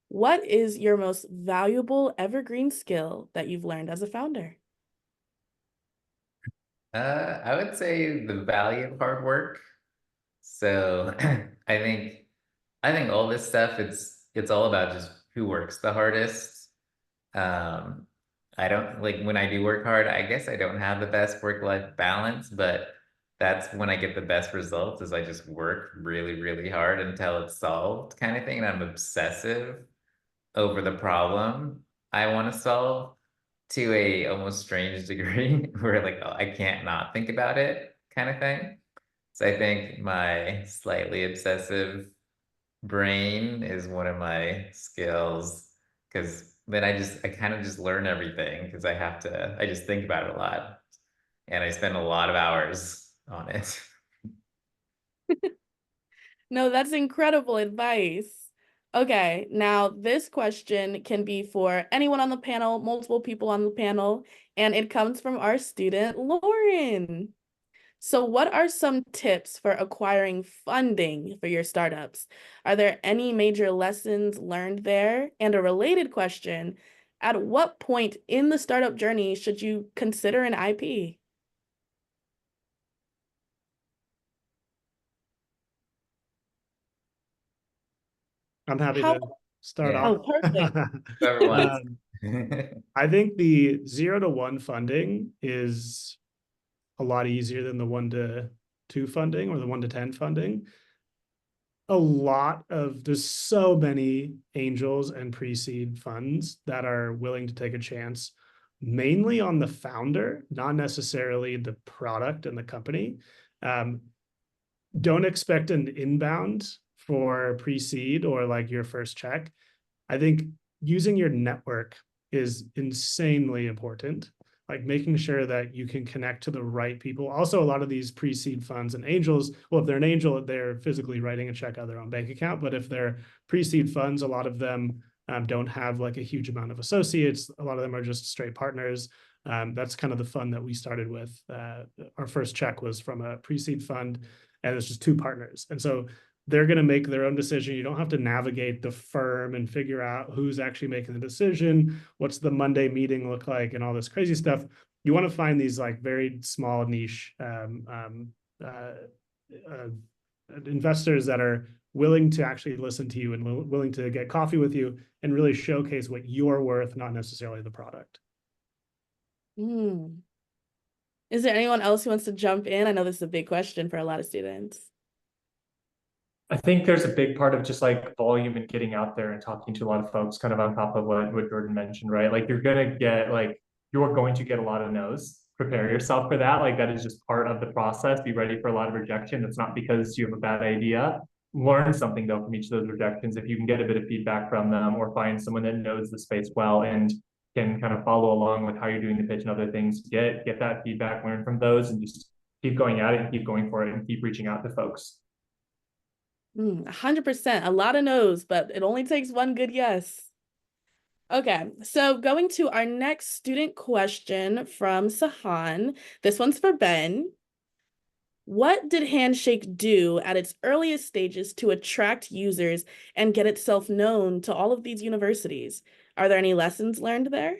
What is your most valuable evergreen skill that you've learned as a founder? I would say the value of hard work. So I think all this stuff, it's all about just who works the hardest. Um, I don't like when I do work hard, I guess I don't have the best work-life balance, but that's when I get the best results is I just work really, really hard until it's solved kind of thing. And I'm obsessive over the problem I want to solve to a almost strange degree where like, oh, I can't not think about it kind of thing. So I think my slightly obsessive brain is one of my skills because then I kind of just learn everything because I just think about it a lot and I spend a lot of hours on it. No, that's incredible advice. Okay, now this question can be for anyone on the panel, multiple people on the panel, and it comes from our student, Lauren. So what are some tips for acquiring funding for your startups? Are there any major lessons learned there? And a related question, at what point in the startup journey should you consider an IP? I'm happy How? to start Yeah. off. Oh, perfect. Whoever wants. I think the 0 to 1 funding is a lot easier than the 1 to 2 funding or the 1 to 10 funding. There's so many angels and pre-seed funds that are willing to take a chance, mainly on the founder, not necessarily the product and the company. Don't expect an inbound for pre-seed or like your first check. I think using your network is insanely important. like making sure that you can connect to the right people. Also, a lot of these pre-seed funds and angels, well, if they're an angel, they're physically writing a check out of their own bank account. But if they're pre-seed funds, a lot of them don't have like a huge amount of associates. A lot of them are just straight partners. That's kind of the fund that we started with. Our first check was from a pre-seed fund, and it's just 2 partners. And so they're going to make their own decision. You don't have to navigate the firm and figure out who's actually making the decision, what's the Monday meeting look like, and all this crazy stuff. You want to find these like very small niche investors that are willing to actually listen to you and willing to get coffee with you and really showcase what you're worth, not necessarily the product. Is there anyone else who wants to jump in? I know this is a big question for a lot of students. I think there's a big part of just like volume and getting out there and talking to a lot of folks, kind of on top of what Jordan mentioned, right? Like you're going to get a lot of no's. Prepare yourself for that. Like that is just part of the process. Be ready for a lot of rejection. It's not because you have a bad idea. Learn something though from each of those rejections. If you can get a bit of feedback from them or find someone that knows the space well and can kind of follow along with how you're doing the pitch and other things, get that feedback, learn from those, and just keep going at it and keep going for it and keep reaching out to folks. 100%. A lot of no's, but it only takes one good yes. Okay, so going to our next student question from Sahan. This one's for Ben. What did Handshake do at its earliest stages to attract users and get itself known to all of these universities? Are there any lessons learned there?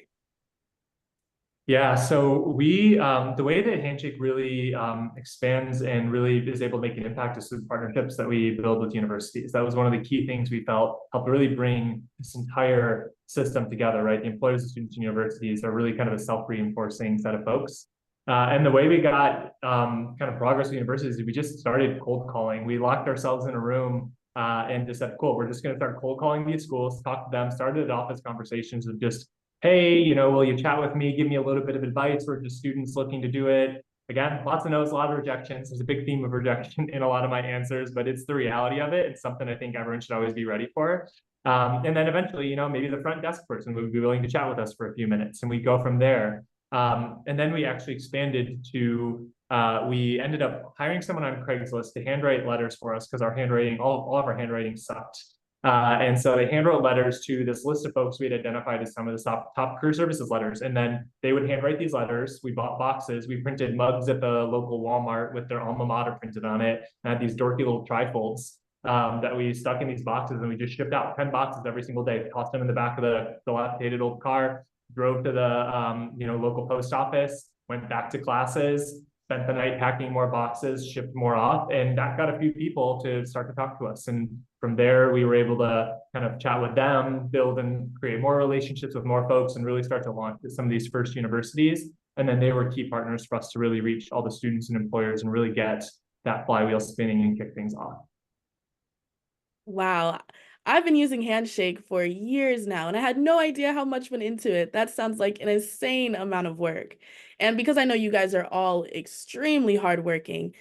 Yeah, so we, the way that Handshake really expands and really is able to make an impact is through partnerships that we build with universities. That was one of the key things we felt helped really bring this entire system together, right? The employers, the students, and universities are really kind of a self-reinforcing set of folks. And the way we got kind of progress with universities is we just started cold calling. We locked ourselves in a room and just said, cool, we're just going to start cold calling these schools, talk to them, started off as conversations of just, hey, will you chat with me? Give me a little bit of advice. We're just students looking to do it. Again, lots of no's, a lot of rejections. There's a big theme of rejection in a lot of my answers, but it's the reality of it. It's something I think everyone should always be ready for. And then eventually, maybe the front desk person would be willing to chat with us for a few minutes and we go from there. And then we actually expanded to, we ended up hiring someone on Craigslist to handwrite letters for us because our handwriting, all of our handwriting sucked. And so they handwrote letters to this list of folks we had identified as some of the top career services letters. And then they would handwrite these letters. We bought boxes. We printed mugs at the local Walmart with their alma mater printed on it. And had these dorky little trifolds that we stuck in these boxes, and we just shipped out 10 boxes every single day. Tossed them in the back of the dilapidated old car, drove to the local post office, went back to classes, spent the night packing more boxes, shipped more off, and that got a few people to start to talk to us. And from there, we were able to kind of chat with them, build and create more relationships with more folks, and really start to launch some of these first universities. And then they were key partners for us to really reach all the students and employers and really get that flywheel spinning and kick things off. Wow. I've been using Handshake for years now, and I had no idea how much went into it. That sounds like an insane amount of work. And because I know you guys are all extremely hardworking,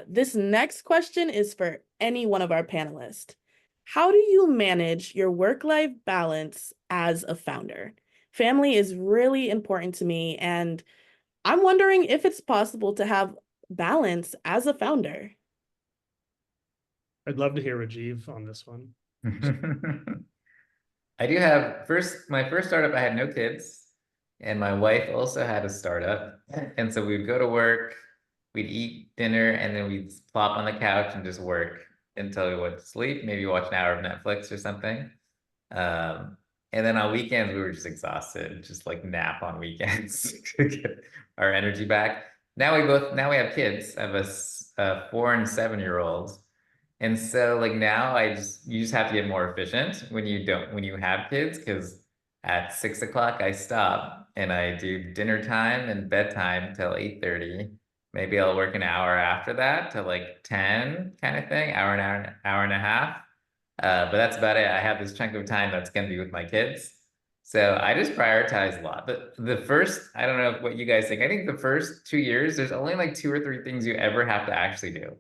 this next question is for any one of our panelists. How do you manage your work-life balance as a founder? Family is really important to me, and I'm wondering if it's possible to have balance as a founder. I'd love to hear Rajiv on this one. I do have my first startup, I had no kids, and my wife also had a startup. And so we'd go to work, we'd eat dinner, and then we'd plop on the couch and just work until we went to sleep, maybe watch an hour of Netflix or something. And then on weekends, we were just exhausted, just like nap on weekends to get our energy back. Now we have kids. I have a 4 and 7-year-old. And so like now you just have to get more efficient when you have kids, because at 6 o'clock I stop and I do dinner time and bedtime till 8:30. Maybe I'll work an hour after that to like 10 kind of thing, hour and a half. But that's about it. I have this chunk of time that's going to be with my kids. So I just prioritize a lot. But I don't know what you guys think. I think the first 2 years, there's only like 2 or 3 things you ever have to actually do.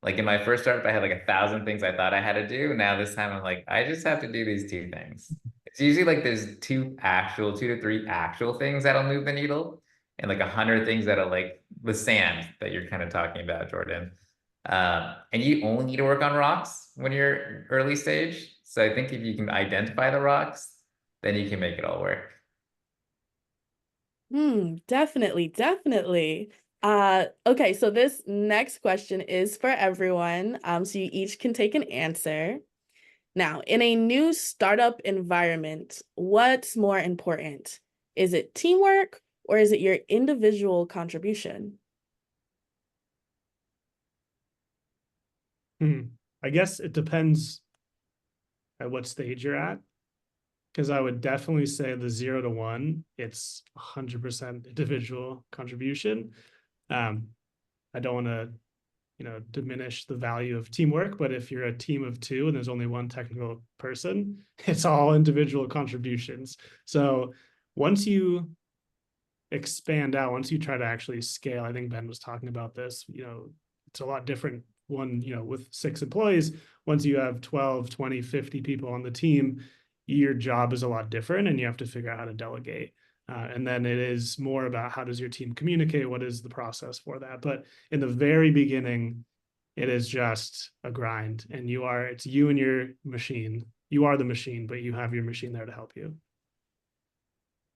Like in my first startup, I had like 1,000 things I thought I had to do. Now this time I'm like, I just have to do these 2 things. It's usually like there's two to three actual things that'll move the needle, and like 100 things that'll like the sand that you're kind of talking about, Jordan. And you only need to work on rocks when you're early stage. So I think if you can identify the rocks, then you can make it all work. Definitely, definitely. Okay, so this next question is for everyone. So you each can take an answer. Now, in a new startup environment, what's more important? Is it teamwork or is it your individual contribution? I guess it depends at what stage you're at. Because I would definitely say the 0 to 1, it's 100% individual contribution. I don't want to, diminish the value of teamwork, but if you're a team of two and there's only one technical person, it's all individual contributions. So once you expand out, once you try to actually scale, I think Ben was talking about this, it's a lot different with 6 employees. Once you have 12, 20, 50 people on the team, your job is a lot different and you have to figure out how to delegate. And then it is more about how does your team communicate? What is the process for that? But in the very beginning, it is just a grind and it's you and your machine. You are the machine, but you have your machine there to help you.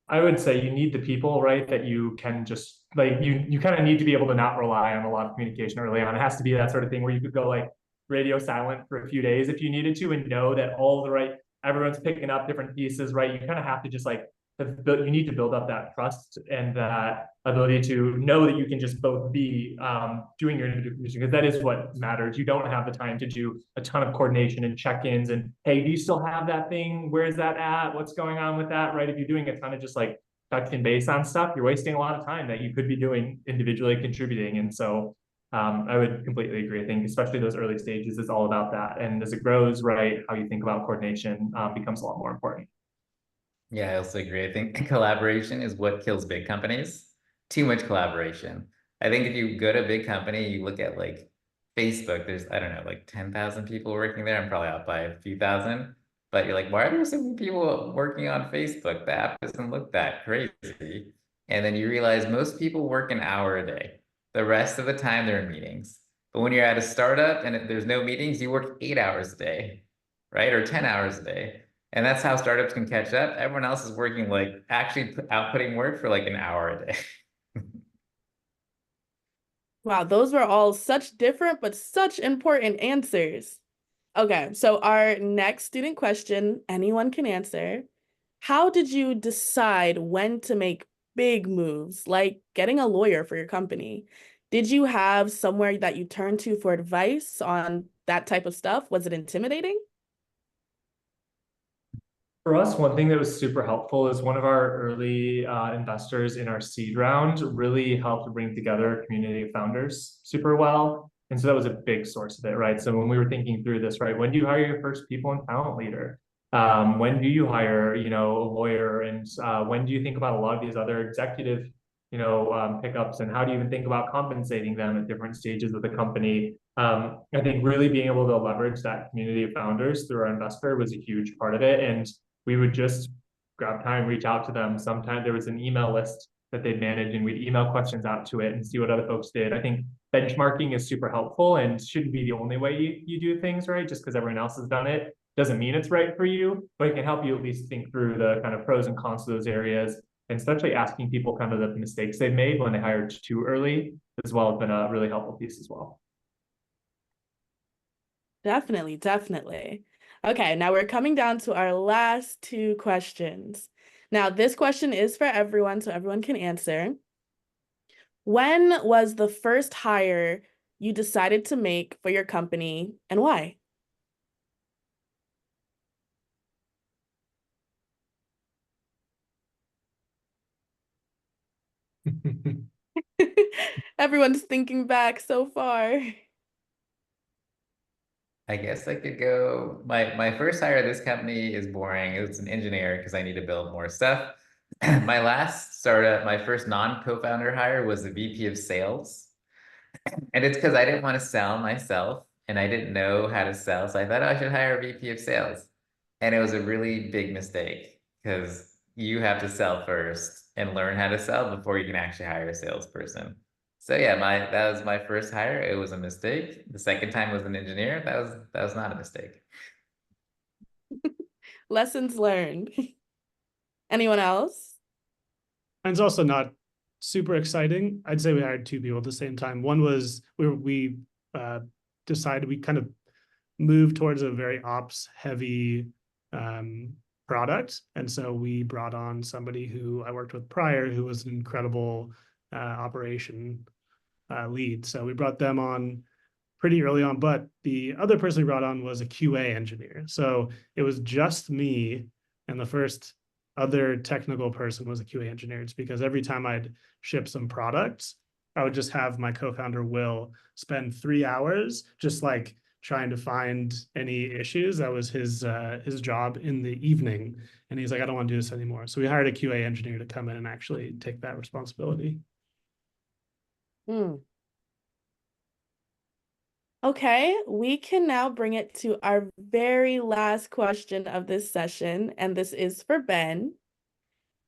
I would say you need the people, right? That you can just like you kind of need to be able to not rely on a lot of communication early on. It has to be that sort of thing where you could go like radio silent for a few days if you needed to, and know that everyone's picking up different pieces, right? You kind of have to just like you need to build up that trust and that ability to know that you can just both be doing your individual mission, because that is what matters. You don't have the time to do a ton of coordination and check-ins and, hey, do you still have that thing? Where's that at? What's going on with that, right? If you're doing a ton of just like touch and base on stuff, you're wasting a lot of time that you could be doing individually contributing. And so I would completely agree. I think especially those early stages, it's all about that. And as it grows, right, how you think about coordination becomes a lot more important. Yeah, I also agree. I think collaboration is what kills big companies. Too much collaboration. I think if you go to a big company, you look at like Facebook, there's, I don't know, like 10,000 people working there. I'm probably out by a few thousand. But you're like, why are there so many people working on Facebook? The app doesn't look that crazy. And then you realize most people work an hour a day. The rest of the time they're in meetings. But when you're at a startup and there's no meetings, you work 8 hours a day, right? Or 10 hours a day. And that's how startups can catch up. Everyone else is working like actually outputting work for like an hour a day. Wow, those were all such different but such important answers. Okay, so our next student question, anyone can answer. How did you decide when to make big moves, like getting a lawyer for your company? Did you have somewhere that you turned to for advice on that type of stuff? Was it intimidating? For us, one thing that was super helpful is one of our early investors in our seed round really helped bring together a community of founders super well. And so that was a big source of it, right? So when we were thinking through this, right, when do you hire your first people and talent leader? When do you hire, a lawyer? And when do you think about a lot of these other executive, pickups? And how do you even think about compensating them at different stages of the company? I think really being able to leverage that community of founders through our investor was a huge part of it. And we would just grab time, reach out to them. Sometimes there was an email list that they'd manage and we'd email questions out to it and see what other folks did. I think benchmarking is super helpful and shouldn't be the only way you do things, right? Just because everyone else has done it doesn't mean it's right for you, but it can help you at least think through the kind of pros and cons of those areas, and especially asking people kind of the mistakes they've made when they hired too early as well has been a really helpful piece as well. Definitely, definitely. Okay, now we're coming down to our last 2 questions. Now, this question is for everyone, so everyone can answer. When was the first hire you decided to make for your company and why? Everyone's thinking back so far. I guess I could go. My first hire at this company is boring. It's an engineer because I need to build more stuff. My last startup, my first non-co-founder hire was the VP of sales. And it's because I didn't want to sell myself and I didn't know how to sell. So I thought, oh, I should hire a VP of sales. And it was a really big mistake because you have to sell first and learn how to sell before you can actually hire a salesperson. So yeah, that was my first hire. It was a mistake. The second time was an engineer. That was not a mistake. Lessons learned. Anyone else? Mine's also not super exciting. I'd say we hired two people at the same time. One was we decided we kind of moved towards a very ops heavy product. And so we brought on somebody who I worked with prior, who was an incredible operation lead. So we brought them on pretty early on, but the other person we brought on was a QA engineer. So it was just me, and the first other technical person was a QA engineer. It's because every time I'd ship some products, I would just have my co-founder Will spend 3 hours just like trying to find any issues. That was his job in the evening. And he's like, I don't want to do this anymore. So we hired a QA engineer to come in and actually take that responsibility. Okay, we can now bring it to our very last question of this session, and this is for Ben.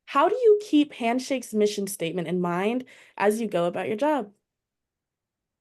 How do you keep Handshake's mission statement in mind as you go about your job?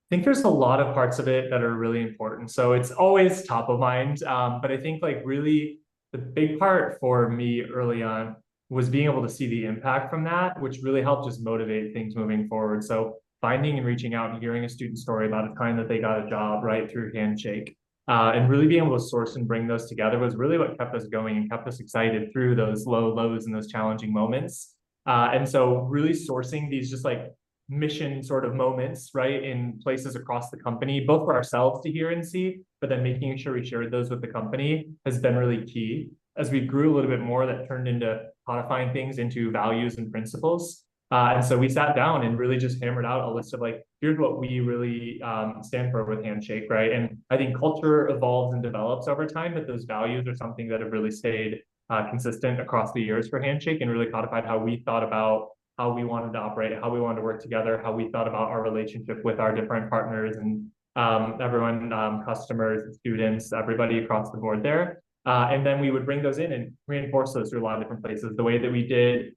I think there's a lot of parts of it that are really important. So it's always top of mind. But I think like really the big part for me early on was being able to see the impact from that, which really helped just motivate things moving forward. So finding and reaching out and hearing a student story about a time that they got a job right through Handshake, and really being able to source and bring those together was really what kept us going and kept us excited through those low lows and those challenging moments. And so really sourcing these just like mission sort of moments, right, in places across the company, both for ourselves to hear and see, but then making sure we shared those with the company has been really key. As we grew a little bit more, that turned into codifying things into values and principles. And so we sat down and really just hammered out a list of like, here's what we really stand for with Handshake, right? And I think culture evolves and develops over time, but those values are something that have really stayed consistent across the years for Handshake and really codified how we thought about how we wanted to operate, how we wanted to work together, how we thought about our relationship with our different partners and everyone, customers, students, everybody across the board there. And then we would bring those in and reinforce those through a lot of different places. The way that we did,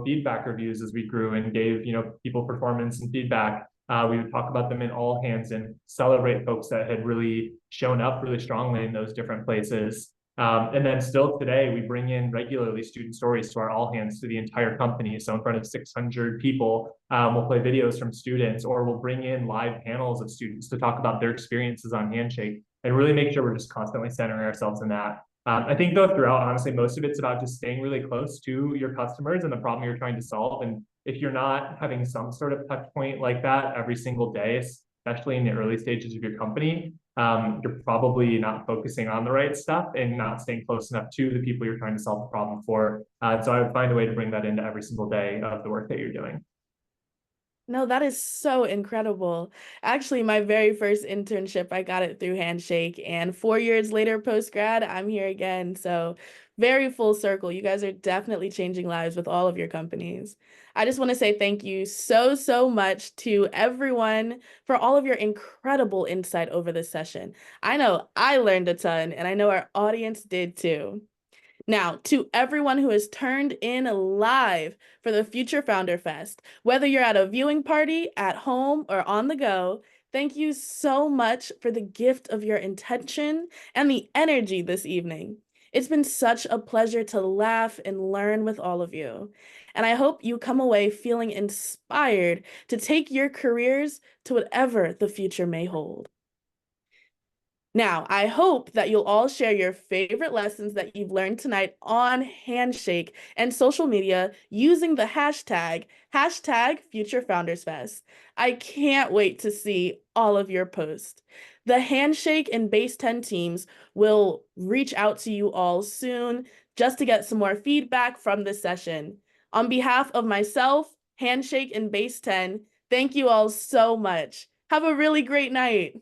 feedback reviews as we grew and gave, people performance and feedback. We would talk about them in all hands and celebrate folks that had really shown up really strongly in those different places. And then still today, we bring in regularly student stories to our all hands to the entire company. So in front of 600 people, we'll play videos from students, or we'll bring in live panels of students to talk about their experiences on Handshake and really make sure we're just constantly centering ourselves in that. I think though throughout, honestly, most of it's about just staying really close to your customers and the problem you're trying to solve. And if you're not having some sort of touch point like that every single day, especially in the early stages of your company, you're probably not focusing on the right stuff and not staying close enough to the people you're trying to solve the problem for. So I would find a way to bring that into every single day of the work that you're doing. No, that is so incredible. Actually, my very first internship, I got it through Handshake, and 4 years later, post-grad, I'm here again. So very full circle. You guys are definitely changing lives with all of your companies. I just want to say thank you so, so much to everyone for all of your incredible insight over this session. I know I learned a ton, and I know our audience did too. Now, to everyone who has turned in live for the Future Founder Fest, whether you're at a viewing party, at home, or on the go, thank you so much for the gift of your intention and the energy this evening. It's been such a pleasure to laugh and learn with all of you. And I hope you come away feeling inspired to take your careers to whatever the future may hold. Now, I hope that you'll all share your favorite lessons that you've learned tonight on Handshake and social media using the hashtag #FutureFoundersFest. I can't wait to see all of your posts. The Handshake and Base10 teams will reach out to you all soon just to get some more feedback from this session. On behalf of myself, Handshake and Base10, thank you all so much. Have a really great night.